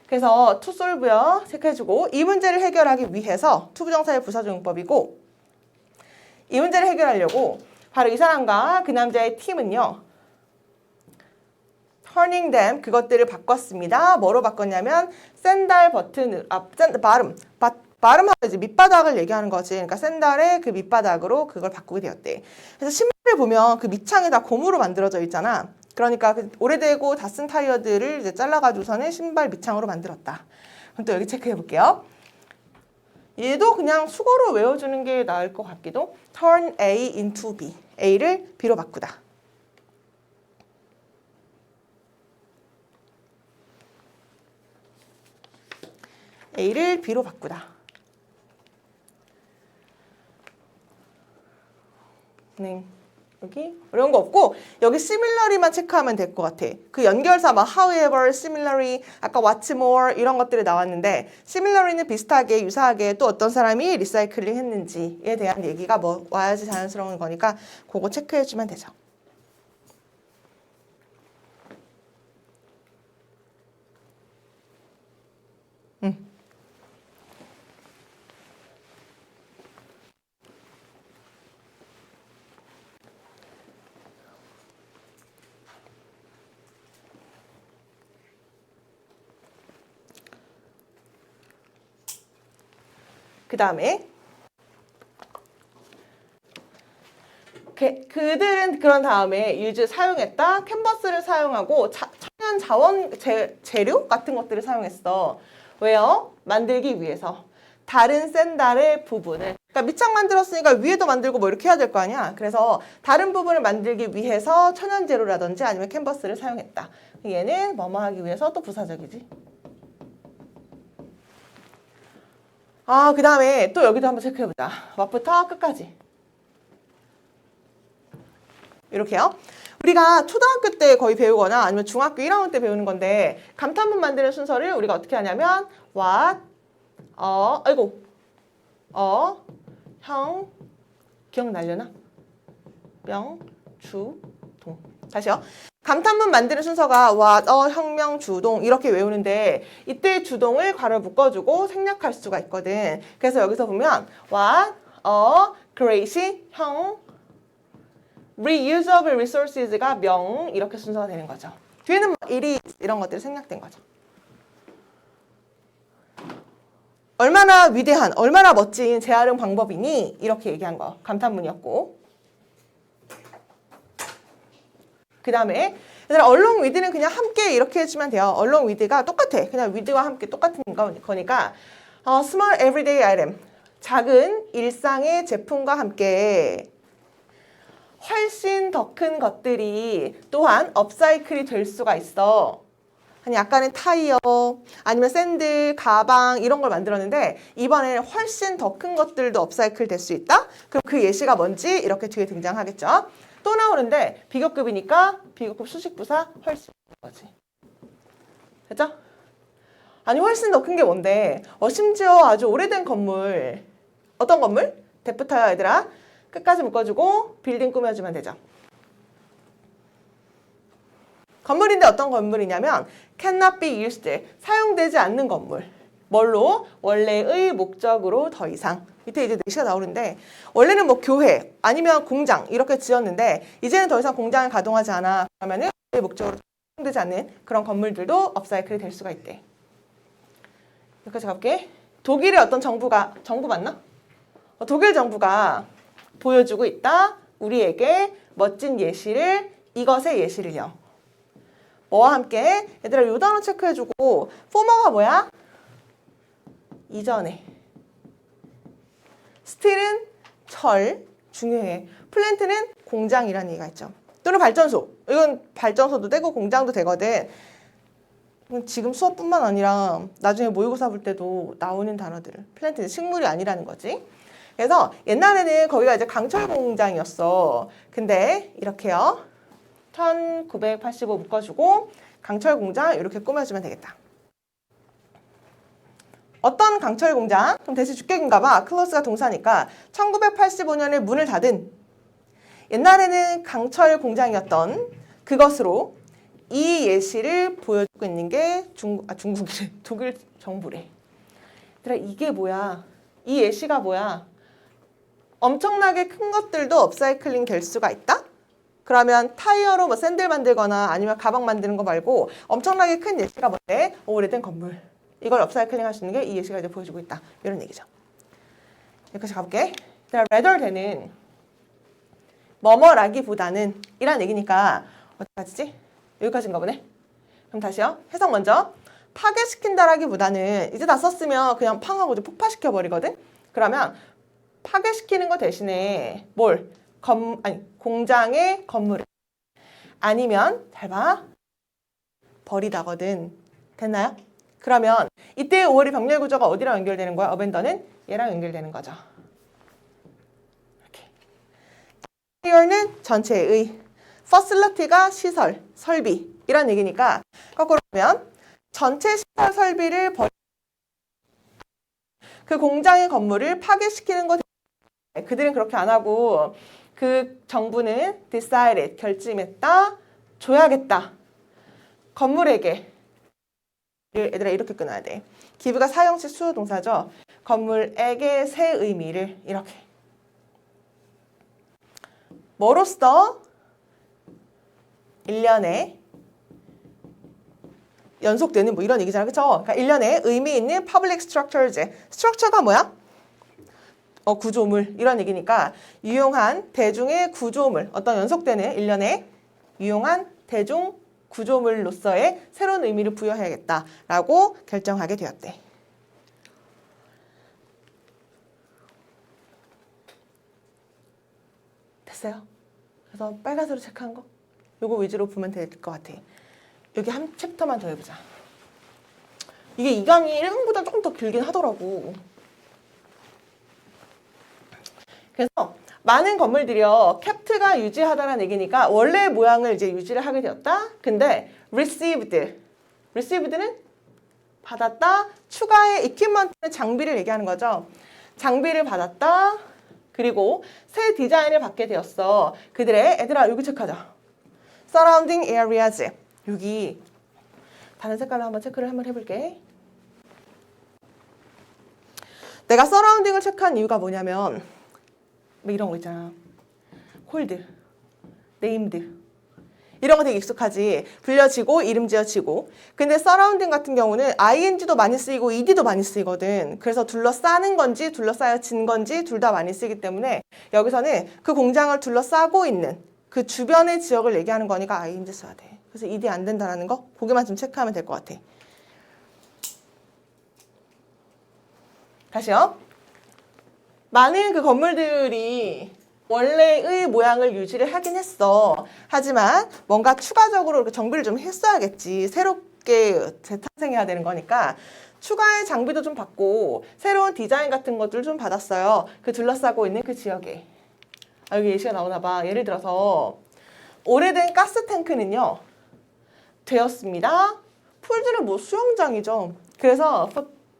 그래서 to solve요. 체크해주고 이 문제를 해결하기 위해서 투부정사의 부사조용법이고 이 문제를 해결하려고 바로 이 사람과 그 남자의 팀은요. turning them 그것들을 바꿨습니다. 뭐로 바꿨냐면 샌달 버튼 발음하면 이제 밑바닥을 얘기하는 거지. 그러니까 샌달의 그 밑바닥으로 그걸 바꾸게 되었대. 그래서 신발을 보면 그 밑창이 다 고무로 만들어져 있잖아. 그러니까 그 오래되고 다 쓴 타이어들을 이제 잘라가지고서는 신발 밑창으로 만들었다. 그럼 또 여기 체크해 볼게요. 얘도 그냥 수거로 외워주는 게 나을 것 같기도. turn A into B. A를 B로 바꾸다. A를 B로 바꾸다. 네. 여기 어려운 거 없고 여기 similarly만 체크하면 될 것 같아. 그 연결사 막 however, similarly, 아까 what's more 이런 것들이 나왔는데 similarly는 비슷하게 유사하게 또 어떤 사람이 리사이클링 했는지에 대한 얘기가 뭐 와야지 자연스러운 거니까 그거 체크해주면 되죠. 그 다음에 그들은 그런 다음에 use 사용했다. 캔버스를 사용하고 천연 자원 재료 같은 것들을 사용했어. 왜요? 만들기 위해서. 다른 샌달의 부분을. 그러니까 밑창 만들었으니까 위에도 만들고 뭐 이렇게 해야 될 거 아니야. 그래서 다른 부분을 만들기 위해서 천연 재료라든지 아니면 캔버스를 사용했다. 얘는 뭐뭐 하기 위해서 또 부사적이지. 그 다음에 또 여기도 한번 체크해보자. 맛부터 끝까지. 이렇게요. 우리가 초등학교 때 거의 배우거나 아니면 중학교 1학년 때 배우는 건데 감탄문 만드는 순서를 우리가 어떻게 하냐면 what, 형, 기억나려나? 명, 주, 동. 다시요. 감탄문 만드는 순서가 what, 형, 명, 주, 동 이렇게 외우는데 이때 주동을 괄호 묶어주고 생략할 수가 있거든. 그래서 여기서 보면 what, great, 형, reusable resources가 명 이렇게 순서가 되는 거죠. 뒤에는 it is 이런 것들이 생략된 거죠. 얼마나 위대한, 얼마나 멋진 재활용 방법이니 이렇게 얘기한 거 감탄문이었고 그 다음에 얘들아 along with는 그냥 함께 이렇게 해주면 돼요. along with가 똑같아. 그냥 with와 함께 똑같은 거니까 small everyday item 작은 일상의 제품과 함께 훨씬 더 큰 것들이 또한 업사이클이 될 수가 있어. 아니 약간의 타이어 아니면 샌들, 가방 이런 걸 만들었는데 이번에는 훨씬 더 큰 것들도 업사이클 될 수 있다? 그럼 그 예시가 뭔지 이렇게 뒤에 등장하겠죠. 또 나오는데 비교급이니까 비교급 수식부사 훨씬 거지. 됐죠? 아니 훨씬 더 큰 게 뭔데 심지어 아주 오래된 건물 어떤 건물? 대부터요 얘들아. 끝까지 묶어주고 빌딩 꾸며주면 되죠. 건물인데 어떤 건물이냐면 cannot be used, 사용되지 않는 건물. 뭘로? 원래의 목적으로 더 이상. 밑에 이제 예시가 나오는데 원래는 뭐 교회 아니면 공장 이렇게 지었는데 이제는 더 이상 공장을 가동하지 않아. 그러면은 원래의 목적으로 사용되지 않는 그런 건물들도 업사이클이 될 수가 있대. 여기까지 가볼게. 독일의 어떤 정부 맞나? 독일 정부가 보여주고 있다. 우리에게 멋진 예시를 이것의 예시를요. 뭐와 함께? 얘들아 요 단어 체크해주고 former가 뭐야? 이전에. 스틸은 철, 중요해. 플랜트는 공장이라는 얘기가 있죠. 또는 발전소. 이건 발전소도 되고 공장도 되거든. 지금 수업뿐만 아니라 나중에 모의고사 볼 때도 나오는 단어들. 플랜트는 식물이 아니라는 거지. 그래서 옛날에는 거기가 이제 강철 공장이었어. 근데 이렇게요. 1985 묶어주고 강철 공장 이렇게 꾸며주면 되겠다. 어떤 강철 공장? 그럼 대시 주격인가 봐. 클로스가 동사니까 1985년에 문을 닫은 옛날에는 강철 공장이었던 그것으로 이 예시를 보여주고 있는 게 중국이래. 독일 정부래. 얘들아 이게 뭐야? 이 예시가 뭐야? 엄청나게 큰 것들도 업사이클링 될 수가 있다? 그러면 타이어로 뭐 샌들 만들거나 아니면 가방 만드는 거 말고 엄청나게 큰 예시가 뭔데? 오래된 건물. 이걸 업사이클링 할 수 있는 게 이 예시가 이제 보여주고 있다. 이런 얘기죠. 여기까지 가볼게. rather than은 뭐뭐라기보다는 이란 얘기니까 어디까지지? 여기까지인가 보네. 그럼 다시요. 해석 먼저. 파괴시킨다라기보다는 이제 다 썼으면 그냥 팡 하고 폭파시켜버리거든? 그러면 파괴시키는 거 대신에 뭘? 공장의 건물을 아니면 잘 봐. 버리다거든. 됐나요? 그러면 이때 5월의 병렬 구조가 어디랑 연결되는 거야? 어벤더는 얘랑 연결되는 거죠. 이렇게. interior는 전체의, facility가 시설, 설비 이런 얘기니까 거꾸로 보면 전체 시설 설비를 그 공장의 건물을 파괴시키는 것. 그들은 그렇게 안 하고 그 정부는 decided, 결심했다, 줘야겠다. 건물에게. 얘들아 이렇게 끊어야 돼. give가 사용시 수호 동사죠. 건물에게 새 의미를 이렇게. 뭐로써 1년에 연속되는 뭐 이런 얘기잖아. 그쵸? 그러니까 1년에 의미 있는 public structures. structure가 뭐야? 구조물 이런 얘기니까 유용한 대중의 구조물, 어떤 연속되는 1년에 유용한 대중 구조물로서의 새로운 의미를 부여해야겠다라고 결정하게 되었대. 됐어요? 그래서 빨간색으로 체크한 거 요거 위주로 보면 될 것 같아. 여기 한 챕터만 더 해보자. 이게 이 강의 1강보다 조금 더 길긴 하더라고. 그래서 많은 건물들이요, 캡트가 유지하다라는 얘기니까 원래 모양을 이제 유지를 하게 되었다. 근데 received는 받았다. 추가의 equipment는 장비를 얘기하는 거죠. 장비를 받았다. 그리고 새 디자인을 받게 되었어. 그들의 얘들아 여기 체크하자. surrounding areas. 여기 다른 색깔로 한번 체크를 한번 해볼게. 내가 surrounding을 체크한 이유가 뭐냐면 뭐 이런 거 있잖아. 콜드, 네임드 이런 거 되게 익숙하지. 불려지고 이름 지어지고. 근데 서라운딩 같은 경우는 ing도 많이 쓰이고 ed도 많이 쓰이거든. 그래서 둘러싸는 건지 둘러싸여진 건지 둘 다 많이 쓰이기 때문에 여기서는 그 공장을 둘러싸고 있는 그 주변의 지역을 얘기하는 거니까 ing 써야 돼. 그래서 ed 안 된다라는 거 보기만 좀 체크하면 될 것 같아. 다시요. 많은 그 건물들이 원래의 모양을 유지를 하긴 했어. 하지만 뭔가 추가적으로 이렇게 정비를 좀 했어야겠지. 새롭게 재탄생해야 되는 거니까 추가의 장비도 좀 받고 새로운 디자인 같은 것들 좀 받았어요. 그 둘러싸고 있는 그 지역에. 여기 예시가 나오나 봐. 예를 들어서 오래된 가스 탱크는요. 되었습니다. 풀즈는 뭐 수영장이죠. 그래서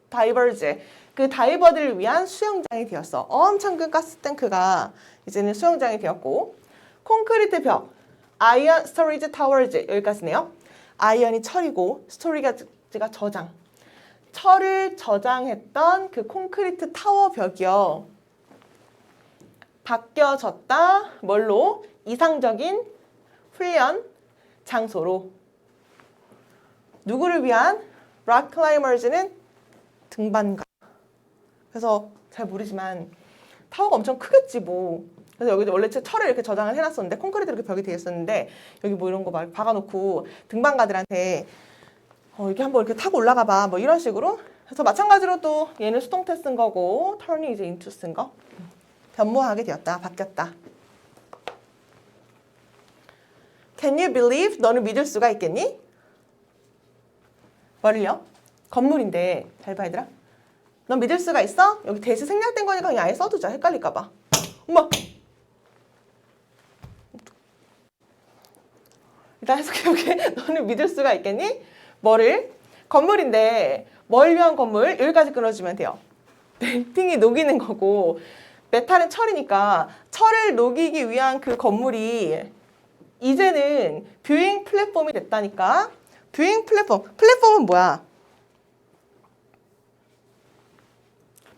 다이버즈. 그 다이버들을 위한 수영장이 되었어. 엄청 큰 가스 탱크가 이제는 수영장이 되었고, 콘크리트 벽, 아이언 스토리지 타워즈 여기까지네요. 아이언이 철이고 스토리지가 저장. 철을 저장했던 그 콘크리트 타워 벽이요. 바뀌어졌다. 뭘로? 이상적인 훈련 장소로. 누구를 위한? 락 클라이머즈는 등반가. 그래서 잘 모르지만 타워가 엄청 크겠지 뭐. 그래서 여기 원래 철을 이렇게 저장을 해놨었는데 콘크리트 이렇게 벽이 되어 있었는데 여기 뭐 이런 거 막 박아놓고 등반가들한테 이렇게 한번 이렇게 타고 올라가 봐 뭐 이런 식으로. 그래서 마찬가지로 또 얘는 수동태 쓴 거고 turning 이제 into 쓴 거. 변모하게 되었다. 바뀌었다. Can you believe? 너는 믿을 수가 있겠니? 뭐를요? 건물인데 잘 봐 얘들아. 넌 믿을 수가 있어? 여기 대시 생략된 거니까 그냥 아예 써두자. 헷갈릴까 봐. 엄마! 일단 해석해볼게. 너는 믿을 수가 있겠니? 뭐를? 건물인데 뭘 위한 건물? 여기까지 끊어주면 돼요. 멜팅이 녹이는 거고 메탈은 철이니까 철을 녹이기 위한 그 건물이 이제는 뷰잉 플랫폼이 됐다니까. 뷰잉 플랫폼. 플랫폼은 뭐야?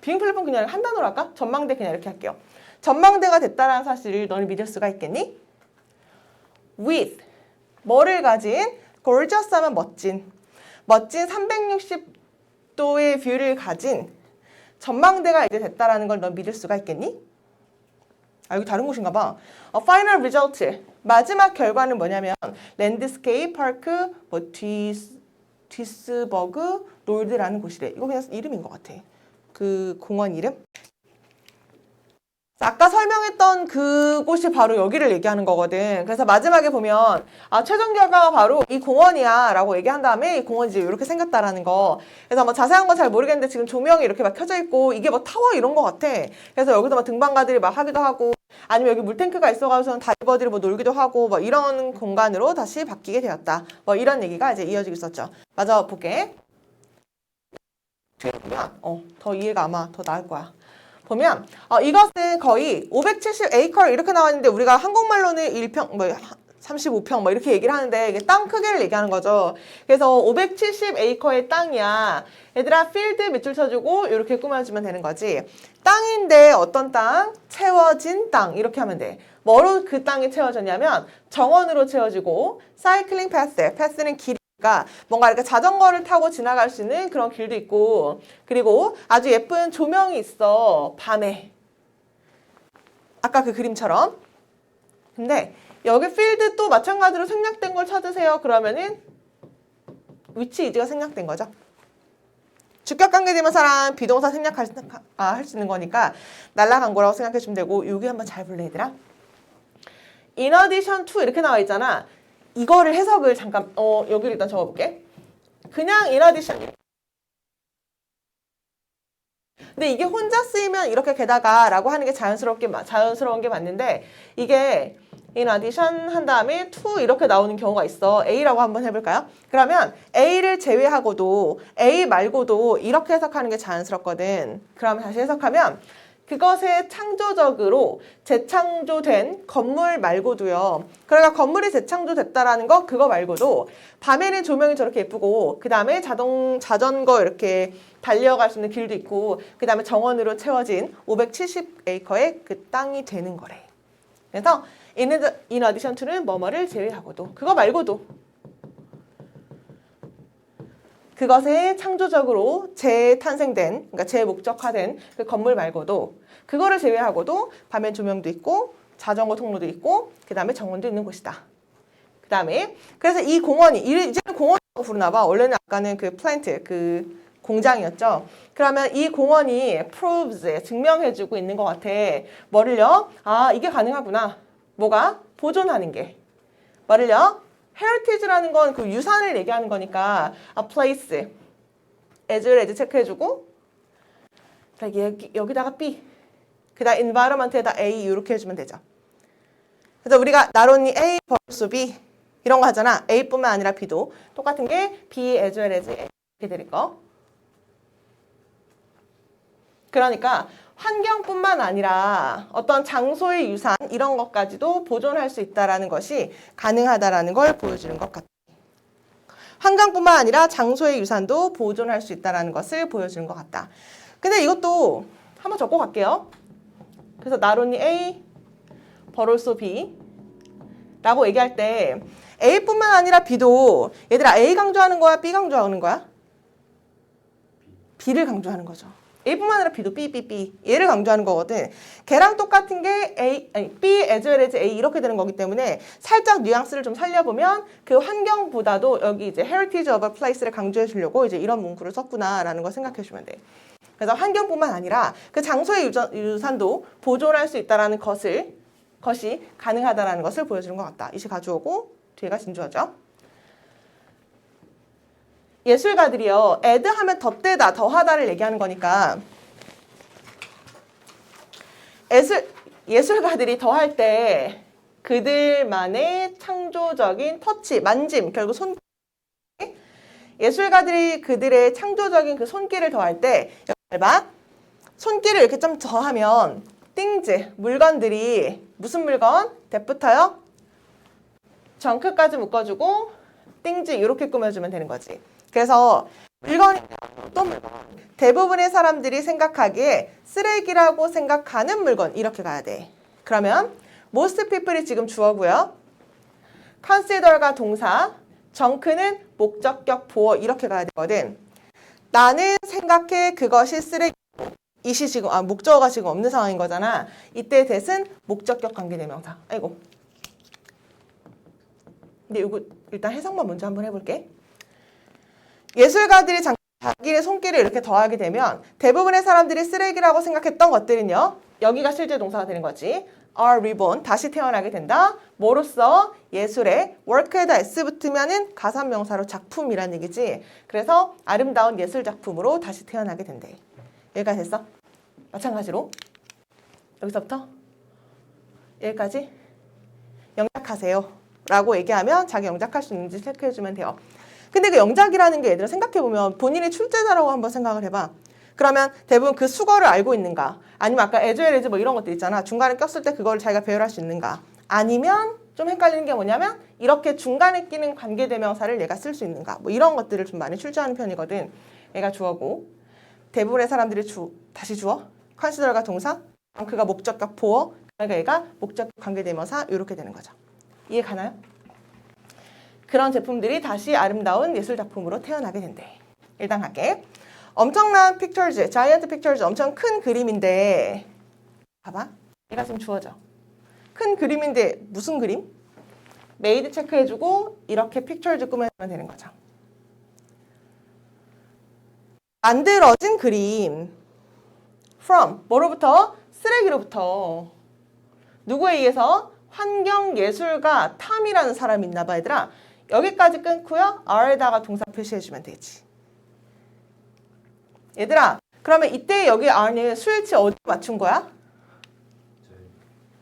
뷰잉 플랫폼 그냥 한 단어로 할까? 전망대 그냥 이렇게 할게요. 전망대가 됐다는 사실을 너는 믿을 수가 있겠니? With 뭐를 가진? gorgeous 하면 멋진 360도의 뷰를 가진 전망대가 이제 됐다라는 걸 넌 믿을 수가 있겠니? 여기 다른 곳인가 봐. final result 마지막 결과는 뭐냐면 랜드스케이프 파크 뭐 디스버그 롤드라는 곳이래. 이거 그냥 이름인 것 같아. 그 공원 이름? 아까 설명했던 그곳이 바로 여기를 얘기하는 거거든. 그래서 마지막에 보면 최종 결과가 바로 이 공원이야 라고 얘기한 다음에 이 공원이 이제 이렇게 생겼다라는 거. 그래서 뭐 자세한 건 잘 모르겠는데 지금 조명이 이렇게 막 켜져 있고 이게 뭐 타워 이런 거 같아. 그래서 여기서 막 등반가들이 막 하기도 하고 아니면 여기 물탱크가 있어가지고는 다이버들이 뭐 놀기도 하고 뭐 이런 공간으로 다시 바뀌게 되었다. 뭐 이런 얘기가 이제 이어지고 있었죠. 맞아 볼게. 뒤에 보면 더 이해가 아마 더 나을 거야. 보면 이것은 거의 570에이커 이렇게 나와 있는데 우리가 한국말로는 1평 뭐 35평 뭐 이렇게 얘기를 하는데 이게 땅 크기를 얘기하는 거죠. 그래서 570에이커의 땅이야. 얘들아 필드 밑줄 쳐주고 이렇게 꾸며주면 되는 거지. 땅인데 어떤 땅? 채워진 땅 이렇게 하면 돼. 뭐로 그 땅이 채워졌냐면 정원으로 채워지고 사이클링 패스, 패스는 길이 그러니까 뭔가 이렇게 자전거를 타고 지나갈 수 있는 그런 길도 있고 그리고 아주 예쁜 조명이 있어 밤에 아까 그 그림처럼. 근데 여기 필드 또 마찬가지로 생략된 걸 찾으세요. 그러면은 위치 이지가 생략된 거죠. 주격 관계되면 사람 비동사 생략할 할 수 있는 거니까 날라간 거라고 생각해 주면 되고 여기 한번 잘 볼래 얘들아. In addition to 이렇게 나와 있잖아. 이거를 해석을 잠깐 여기를 일단 적어볼게. 그냥 in addition. 근데 이게 혼자 쓰이면 이렇게 게다가 라고 하는 게 자연스러운 게 맞는데 이게 in addition 한 다음에 to 이렇게 나오는 경우가 있어. A라고 한번 해볼까요? 그러면 A를 제외하고도 A 말고도 이렇게 해석하는 게 자연스럽거든. 그럼 다시 해석하면 그것에 창조적으로 재창조된 건물 말고도요. 그러니까 건물이 재창조됐다라는 거 그거 말고도 밤에는 조명이 저렇게 예쁘고 그 다음에 자전거 이렇게 달려갈 수 있는 길도 있고 그 다음에 정원으로 채워진 570에이커의 그 땅이 되는 거래. 그래서 in addition to는 뭐뭐를 제외하고도 그거 말고도 그것에 창조적으로 재탄생된, 그러니까 재목적화된 그 건물 말고도 그거를 제외하고도 밤엔 조명도 있고 자전거 통로도 있고 그 다음에 정원도 있는 곳이다. 그 다음에 그래서 이 공원이 이제는 공원이라고 부르나 봐. 원래는 아까는 그 플랜트, 그 공장이었죠. 그러면 이 공원이 proves, 증명해주고 있는 것 같아. 뭐를요? 이게 가능하구나. 뭐가? 보존하는 게. 뭐를요? heritage라는 건 그 유산을 얘기하는 거니까 a place, as 체크해주고 여기다가 B, 그다음 environment에다 A 이렇게 해주면 되죠. 그래서 우리가 not only A, but also B 이런 거 하잖아. A뿐만 아니라 B도 똑같은 게 B, as A 이렇게 될 거. 그러니까 환경뿐만 아니라 어떤 장소의 유산 이런 것까지도 보존할 수 있다는 것이 가능하다라는 걸 보여주는 것 같아요. 환경뿐만 아니라 장소의 유산도 보존할 수 있다는 것을 보여주는 것 같다. 근데 이것도 한번 적고 갈게요. 그래서 not only A, but also B 라고 얘기할 때 A뿐만 아니라 B도 얘들아 A 강조하는 거야? B 강조하는 거야? B를 강조하는 거죠. A뿐만 아니라 B도 B. 얘를 강조하는 거거든. 걔랑 똑같은 게 B as well as A 이렇게 되는 거기 때문에 살짝 뉘앙스를 좀 살려보면 그 환경보다도 여기 이제 heritage of a place를 강조해 주려고 이제 이런 문구를 썼구나라는 걸 생각해 주면 돼. 그래서 환경뿐만 아니라 그 장소의 유산도 보존할 수 있다는 것이 가능하다라는 것을 보여주는 것 같다. 이시 가져오고 뒤에가 진주어죠. 예술가들이요. add 하면 덧대다, 더하다를 얘기하는 거니까 예술가들이 더할 때 그들만의 창조적인 터치, 만짐, 결국 손 예술가들이 그들의 창조적인 그 손길을 더할 때 여기 봐. 손길을 이렇게 좀 더하면 things, 물건들이 무슨 물건? 대부터요. 정크까지 묶어주고 things 이렇게 꾸며주면 되는 거지. 그래서 물건이 어떤 물건? 대부분의 사람들이 생각하기에 쓰레기라고 생각하는 물건 이렇게 가야 돼. 그러면 most people이 지금 주어고요. consider가 동사, junk는 목적격 보어 이렇게 가야 되거든. 나는 생각해 그것이 쓰레기. 이시 지금 목적어가 지금 없는 상황인 거잖아. 이때 대신 목적격 관계대명사. 아이고. 근데 이거 일단 해석만 먼저 한번 해볼게. 예술가들이 자기의 손길을 이렇게 더하게 되면 대부분의 사람들이 쓰레기라고 생각했던 것들은요. 여기가 실제 동사가 되는 거지. are reborn, 다시 태어나게 된다. 뭐로써? 예술의 work에다 s 붙으면은 가산명사로 작품이란 얘기지. 그래서 아름다운 예술 작품으로 다시 태어나게 된대. 여기까지 됐어? 마찬가지로 여기서부터 여기까지 영작하세요 라고 얘기하면 자기 영작할 수 있는지 체크해주면 돼요. 근데 그 영작이라는 게 얘들아 생각해보면 본인이 출제자라고 한번 생각을 해봐. 그러면 대부분 그 수거를 알고 있는가? 아니면 아까 에즈웰에즈 뭐 이런 것들 있잖아. 중간에 꼈을 때 그걸 자기가 배열할 수 있는가? 아니면 좀 헷갈리는 게 뭐냐면 이렇게 중간에 끼는 관계대명사를 얘가 쓸 수 있는가? 뭐 이런 것들을 좀 많이 출제하는 편이거든. 얘가 주어고 대부분의 사람들이 다시 주어, 컨시더가 동사, 그가 목적격 보어, 그러니까 얘가 목적격 관계대명사 이렇게 되는 거죠. 이해 가나요? 그런 제품들이 다시 아름다운 예술 작품으로 태어나게 된대. 일단 갈게. 엄청난 픽처즈, 자이언트 픽처즈, 엄청 큰 그림인데 봐봐. 얘가 지금 주어져. 큰 그림인데 무슨 그림? 메이드 체크해주고 이렇게 픽처즈 꾸며주면 되는 거죠. 만들어진 그림. from, 뭐로부터? 쓰레기로부터. 누구에 의해서? 환경예술가 탐이라는 사람이 있나 봐 얘들아. 여기까지 끊고요. R에다가 동사 표시해주면 되지. 얘들아, 그러면 이때 여기 R는 스위치 어디 맞춘 거야?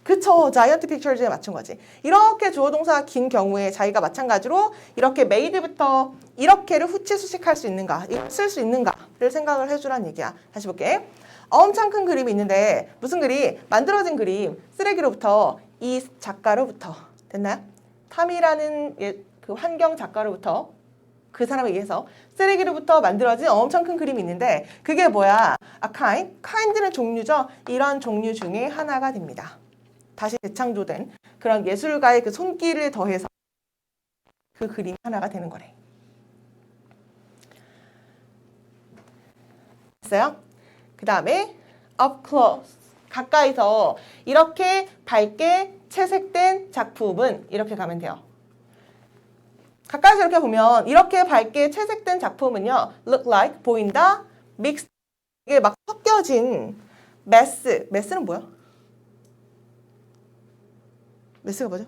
그쵸. 자이언트 픽처즈에 맞춘 거지. 이렇게 주어 동사가 긴 경우에 자기가 마찬가지로 이렇게 made부터 이렇게를 후치 수식할 수 있는가, 쓸 수 있는가를 생각을 해주라는 얘기야. 다시 볼게. 엄청 큰 그림이 있는데 무슨 그림? 만들어진 그림. 쓰레기로부터 이 작가로부터. 됐나요? 탐이라는 그 환경 작가로부터 그 사람에 의해서 쓰레기로부터 만들어진 엄청 큰 그림이 있는데 그게 뭐야? A kind. kind는 종류죠. 이런 종류 중에 하나가 됩니다. 다시 재창조된 그런 예술가의 그 손길을 더해서 그 그림 하나가 되는 거래. 됐어요? 그 다음에 up close. 가까이서 이렇게 밝게 채색된 작품은 이렇게 가면 돼요. 가까이서 이렇게 보면 이렇게 밝게 채색된 작품은요. look like, 보인다, mixed, 이게 막 섞여진 mess. mess는 뭐야? mess가 뭐죠?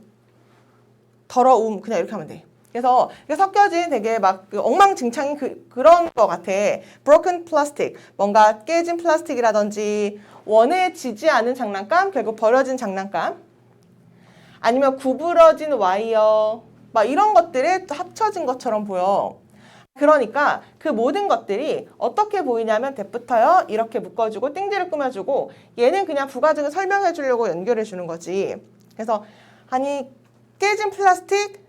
더러움, 그냥 이렇게 하면 돼. 그래서 이게 섞여진 되게 막 그 엉망진창인 그런 거 같아. broken plastic, 뭔가 깨진 플라스틱이라든지 원해지지 않은 장난감, 결국 버려진 장난감, 아니면 구부러진 와이어, 막 이런 것들이 합쳐진 것처럼 보여. 그러니까 그 모든 것들이 어떻게 보이냐면 대부터요 이렇게 묶어주고 띵지를 꾸며주고 얘는 그냥 부가적으로 설명해 주려고 연결해 주는 거지. 그래서 아니 깨진 플라스틱,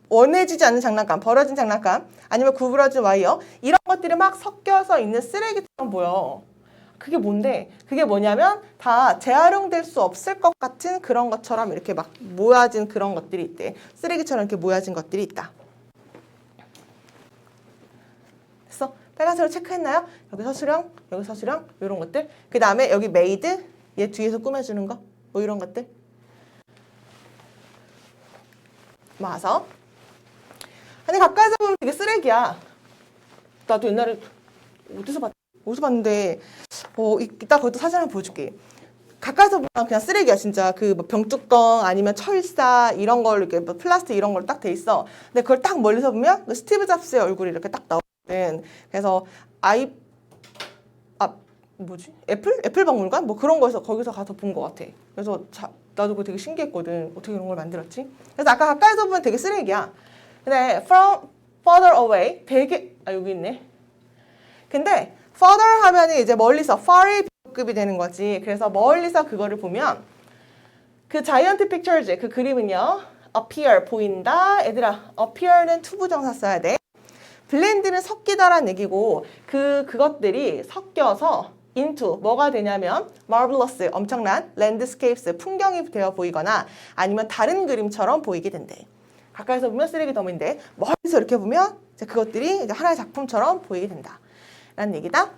원해지지 않는 장난감, 버려진 장난감, 아니면 구부러진 와이어 이런 것들이 막 섞여서 있는 쓰레기처럼 보여. 그게 뭔데? 그게 뭐냐면 다 재활용될 수 없을 것 같은 그런 것처럼 이렇게 막 모여진 그런 것들이 있대. 쓰레기처럼 이렇게 모여진 것들이 있다. 됐어? 빨간색으로 체크했나요? 여기 서술형, 여기 서술형 이런 것들. 그 다음에 여기 made, 얘 뒤에서 꾸며주는 거 뭐 이런 것들. 모아서. 아니 가까이서 보면 되게 쓰레기야. 나도 옛날에 어디서 봤는데 이따 거기도 사진 한번 보여줄게. 가까이서 보면 그냥 쓰레기야 진짜. 그 뭐 병뚜껑 아니면 철사 이런 걸 이렇게 뭐 플라스틱 이런 걸로 딱 돼 있어. 근데 그걸 딱 멀리서 보면 그 스티브 잡스의 얼굴이 이렇게 딱 나오거든. 그래서 뭐지? 애플 박물관? 뭐 그런 거에서 거기서 가서 본 것 같아. 그래서 나도 그거 되게 신기했거든. 어떻게 이런 걸 만들었지? 그래서 아까 가까이서 보면 되게 쓰레기야. 근데 from further away 되게 여기 있네. 근데 further 하면은 이제 멀리서 far의 비교급이 되는 거지. 그래서 멀리서 그거를 보면 그 자이언트 픽처즈 그 그림은요. appear 보인다. 얘들아 appear는 투부정사 써야 돼. blend는 섞이다라는 얘기고 그것들이 섞여서 into 뭐가 되냐면 marvelous 엄청난 landscapes 풍경이 되어 보이거나 아니면 다른 그림처럼 보이게 된대. 가까이서 보면 쓰레기 더미인데 멀리서 이렇게 보면 이제 그것들이 이제 하나의 작품처럼 보이게 된다. 라는 얘기다.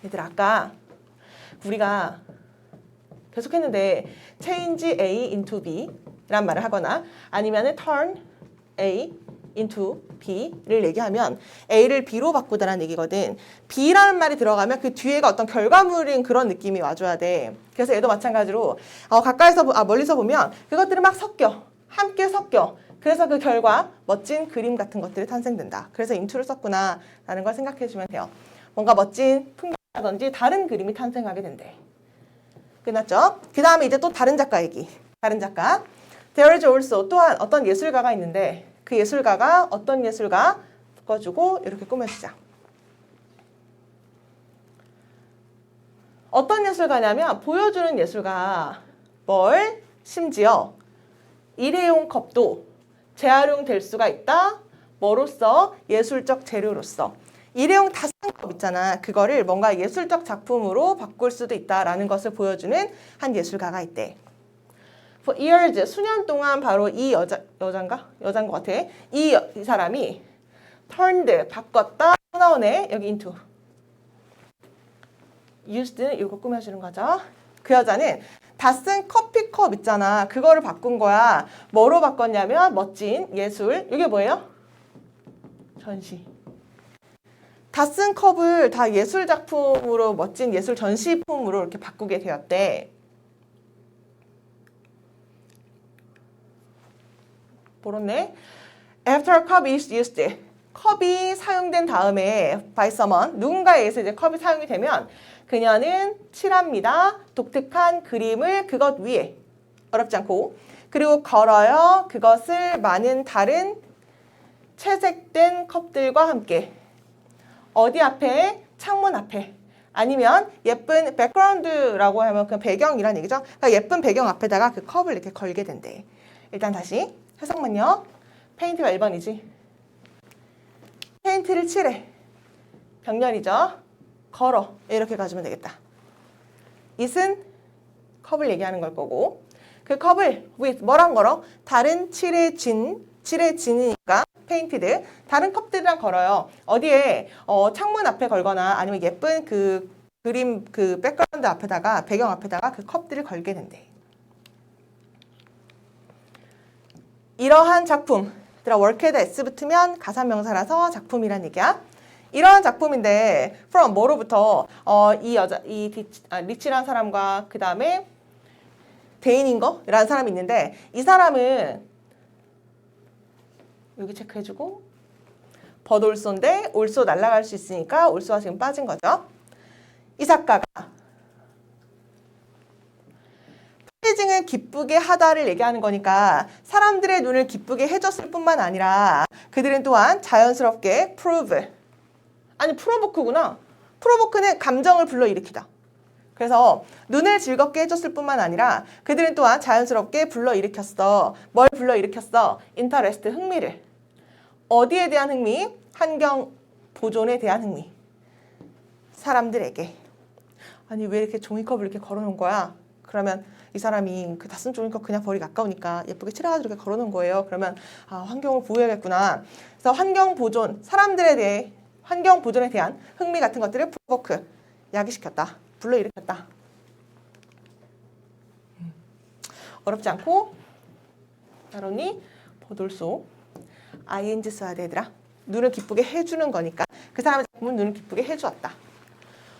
얘들 아까 우리가 계속 했는데 change A into B 란 말을 하거나 아니면은 turn A into B를 얘기하면 A를 B로 바꾸다라는 얘기거든. B라는 말이 들어가면 그 뒤에가 어떤 결과물인 그런 느낌이 와줘야 돼. 그래서 얘도 마찬가지로 멀리서 보면 그것들이 막 섞여. 함께 섞여. 그래서 그 결과 멋진 그림 같은 것들이 탄생된다. 그래서 into를 썼구나 라는 걸 생각해 주면 돼요. 뭔가 멋진 풍경이라든지 다른 그림이 탄생하게 된대. 끝났죠? 그 다음에 이제 또 다른 작가 얘기. 다른 작가. There is also 또한 어떤 예술가가 있는데 그 예술가가 어떤 예술가 바꿔주고 이렇게 꾸며주자. 어떤 예술가냐면 보여주는 예술가 뭘 심지어 일회용 컵도 재활용될 수가 있다. 뭐로써? 예술적 재료로서. 일회용 다스컵 있잖아. 그거를 뭔가 예술적 작품으로 바꿀 수도 있다라는 것을 보여주는 한 예술가가 있대. For years, 수년 동안 바로 이 여잔가? 여잔 것 같아. 이 사람이 turned, 바꿨다. 또 나오네. 여기 into. used는 이거 꾸며주는 거죠. 그 여자는 다 쓴 커피컵 있잖아. 그거를 바꾼 거야. 뭐로 바꿨냐면 멋진 예술. 이게 뭐예요? 전시. 다 쓴 컵을 다 예술 작품으로 멋진 예술 전시품으로 이렇게 바꾸게 되었대. 모르네. After a cup is used. 컵이 사용된 다음에 by someone, 누군가에 의해서 이제 컵이 사용이 되면 그녀는 칠합니다. 독특한 그림을 그것 위에 어렵지 않고 그리고 걸어요. 그것을 많은 다른 채색된 컵들과 함께 어디 앞에? 창문 앞에 아니면 예쁜 백그라운드라고 하면 그 배경이란 얘기죠. 그러니까 예쁜 배경 앞에다가 그 컵을 이렇게 걸게 된대. 일단 다시 해석만요. 페인트가 1번이지. 페인트를 칠해. 병렬이죠. 걸어. 이렇게 가주면 되겠다. it은 컵을 얘기하는 걸 거고 그 컵을 with 뭐랑 걸어? 다른 칠해진이니까 페인티드 다른 컵들이랑 걸어요. 어디에? 창문 앞에 걸거나 아니면 예쁜 그 그림 그 백그라운드 앞에다가 배경 앞에다가 그 컵들을 걸게 된대. 이러한 작품 얘들아 work에다 s 붙으면 가사명사라서 작품이란 얘기야. 이러한 작품인데 from 뭐로부터 리치란 사람과 그 다음에 대인인거라는 사람이 있는데 이 사람은 여기 체크해주고 버돌소인데 올소 날아갈 수 있으니까 올소가 지금 빠진 거죠. 이 작가가 패키징을 기쁘게 하다를 얘기하는 거니까 사람들의 눈을 기쁘게 해줬을 뿐만 아니라 그들은 또한 자연스럽게 프로보크구나. 프로보크는 감정을 불러일으키다. 그래서 눈을 즐겁게 해줬을 뿐만 아니라 그들은 또한 자연스럽게 불러일으켰어. 뭘 불러일으켰어? 인터레스트, 흥미를. 어디에 대한 흥미? 환경 보존에 대한 흥미. 사람들에게. 아니 왜 이렇게 종이컵을 이렇게 걸어놓은 거야? 그러면 이 사람이 그 다 쓴 종이컵 그냥 버리기 아까우니까 예쁘게 칠해가지고 이렇게 걸어놓은 거예요. 그러면 환경을 보호해야겠구나. 그래서 환경 보존, 사람들에 대해 환경 보존에 대한 흥미 같은 것들을 프로보크, 야기시켰다. 불러일으켰다. 어렵지 않고 나로니 버돌소 ing 써야 돼 얘들아. 눈을 기쁘게 해주는 거니까 그 사람의 작품은 눈을 기쁘게 해주었다.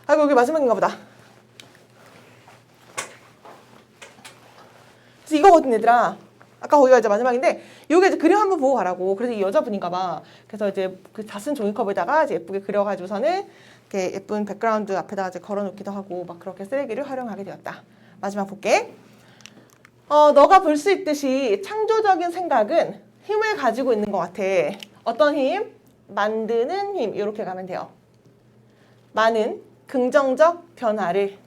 아이고 여기 마지막인가 보다. 그래서 이거거든 얘들아. 아까 거기가 이제 마지막인데 이게 이제 그림 한번 보고 가라고. 그래서 이 여자분인가 봐. 그래서 이제 그 다 쓴 종이컵에다가 이제 예쁘게 그려가지고서는 이렇게 예쁜 백그라운드 앞에다가 이제 걸어놓기도 하고 막 그렇게 쓰레기를 활용하게 되었다. 마지막 볼게. 너가 볼 수 있듯이 창조적인 생각은 힘을 가지고 있는 것 같아. 어떤 힘? 만드는 힘. 이렇게 가면 돼요. 많은 긍정적 변화를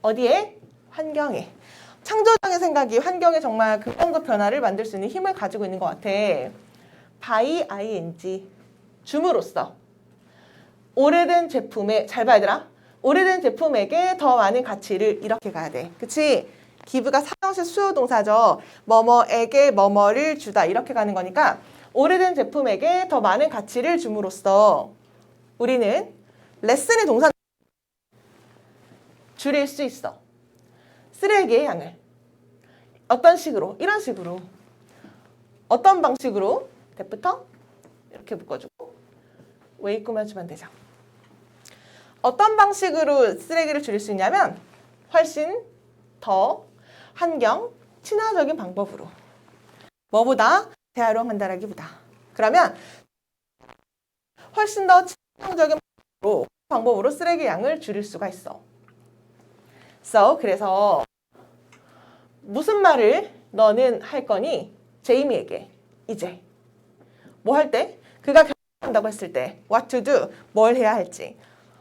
어디에? 환경에. 창조적인 생각이 환경에 정말 긍정적 변화를 만들 수 있는 힘을 가지고 있는 것 같아. by ing. 줌으로써. 오래된 제품에, 잘 봐 얘들아. 오래된 제품에게 더 많은 가치를 이렇게 가야 돼. 그치? 기브가 사형식 수요동사죠. 뭐뭐에게 뭐뭐를 주다 이렇게 가는 거니까 오래된 제품에게 더 많은 가치를 줌으로써 우리는 레슨의 동사 줄일 수 있어. 쓰레기의 양을. 어떤 식으로? 이런 식으로. 어떤 방식으로? 때부터 이렇게 묶어주고 웨이 꾸며주면 되죠. 어떤 방식으로 쓰레기를 줄일 수 있냐면 훨씬 더 환경 친화적인 방법으로. 뭐보다? 재활용한다라기보다. 그러면 훨씬 더 친환경적인 방법으로 쓰레기 양을 줄일 수가 있어. 그래서 무슨 말을 너는 할 거니? 제이미에게 이제 뭐 할 때? 그가 결정한다고 했을 때 what to do, 뭘 해야 할지.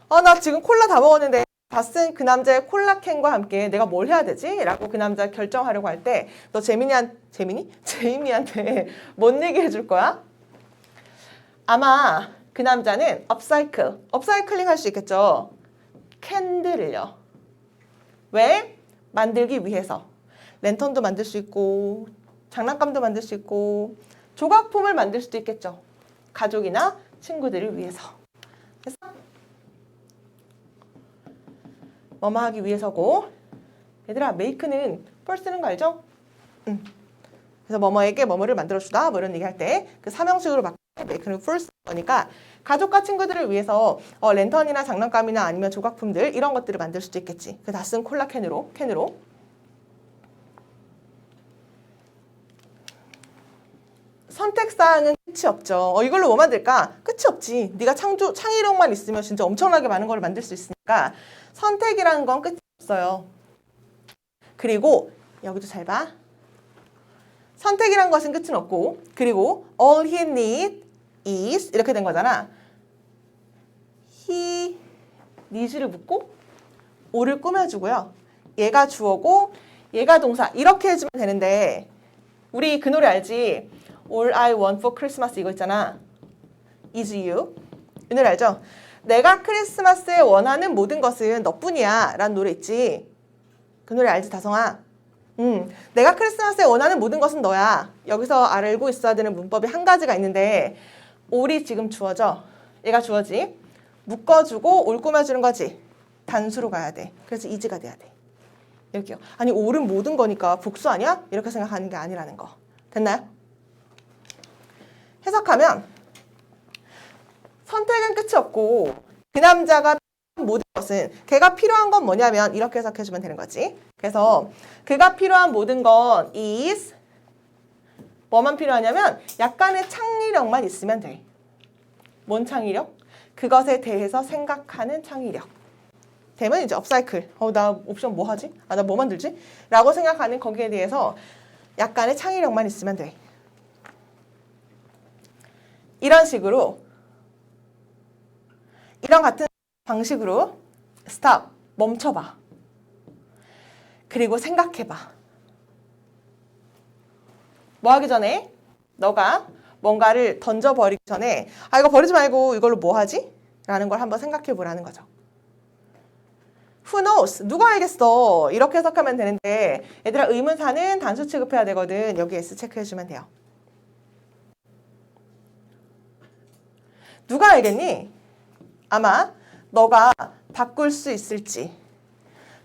나 지금 콜라 다 먹었는데 다 쓴 그 남자의 콜라캔과 함께 내가 뭘 해야 되지? 라고 그 남자 결정하려고 할 때 너 제이미한테 뭔 얘기 해줄 거야? 아마 그 남자는 업사이클링 할 수 있겠죠. 캔들을요. 왜? 만들기 위해서. 랜턴도 만들 수 있고 장난감도 만들 수 있고 조각품을 만들 수도 있겠죠. 가족이나 친구들을 위해서. 그래서 뭐뭐 하기 위해서고. 얘들아, make는 펄 쓰는 거 알죠? 그래서 뭐뭐에게 뭐뭐를 만들어주다 뭐 이런 얘기할 때 그 사명식으로 바꿀 때 make는 full 쓰는 거니까 가족과 친구들을 위해서 랜턴이나 장난감이나 아니면 조각품들 이런 것들을 만들 수도 있겠지. 그 다 쓴 콜라 캔으로. 선택사항은 끝이 없죠. 이걸로 뭐 만들까? 끝이 없지. 네가 창의력만 있으면 진짜 엄청나게 많은 걸 만들 수 있으니까 선택이라는 건 끝이 없어요. 그리고 여기도 잘 봐. 선택이란 것은 끝은 없고 그리고 all he needs is 이렇게 된 거잖아. he needs를 묶고 or를 꾸며주고요. 얘가 주어고 얘가 동사 이렇게 해주면 되는데 우리 그 노래 알지? All I want for Christmas 이거 있잖아. is you. 이 노래 알죠? 내가 크리스마스에 원하는 모든 것은 너뿐이야 라는 노래 있지. 그 노래 알지 다성아? 내가 크리스마스에 원하는 모든 것은 너야. 여기서 알고 있어야 되는 문법이 한 가지가 있는데 all이 지금 주어져. 얘가 주어지. 묶어주고 all 꾸며주는 거지. 단수로 가야 돼. 그래서 is가 돼야 돼. 여기요. 아니 all은 모든 거니까 복수 아니야? 이렇게 생각하는 게 아니라는 거. 됐나요? 해석하면 선택은 끝이 없고 그 남자가 모든 것은 걔가 필요한 건 뭐냐면 이렇게 해석해주면 되는 거지. 그래서 그가 필요한 모든 건 is 뭐만 필요하냐면 약간의 창의력만 있으면 돼. 뭔 창의력? 그것에 대해서 생각하는 창의력. 되면 이제 업사이클. 나 옵션 뭐 하지? 나 뭐 만들지? 라고 생각하는 거기에 대해서 약간의 창의력만 있으면 돼. 이런 식으로 이런 같은 방식으로 stop, 멈춰봐. 그리고 생각해봐. 뭐 하기 전에 너가 뭔가를 던져버리기 전에 이거 버리지 말고 이걸로 뭐 하지? 라는 걸 한번 생각해 보라는 거죠. Who knows? 누가 알겠어? 이렇게 해석하면 되는데 얘들아 의문사는 단수 취급해야 되거든. 여기 S 체크해주면 돼요. 누가 알겠니? 아마 너가 바꿀 수 있을지.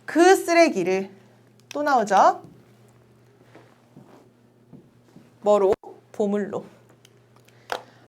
그 쓰레기를 또 나오죠? 뭐로? 보물로.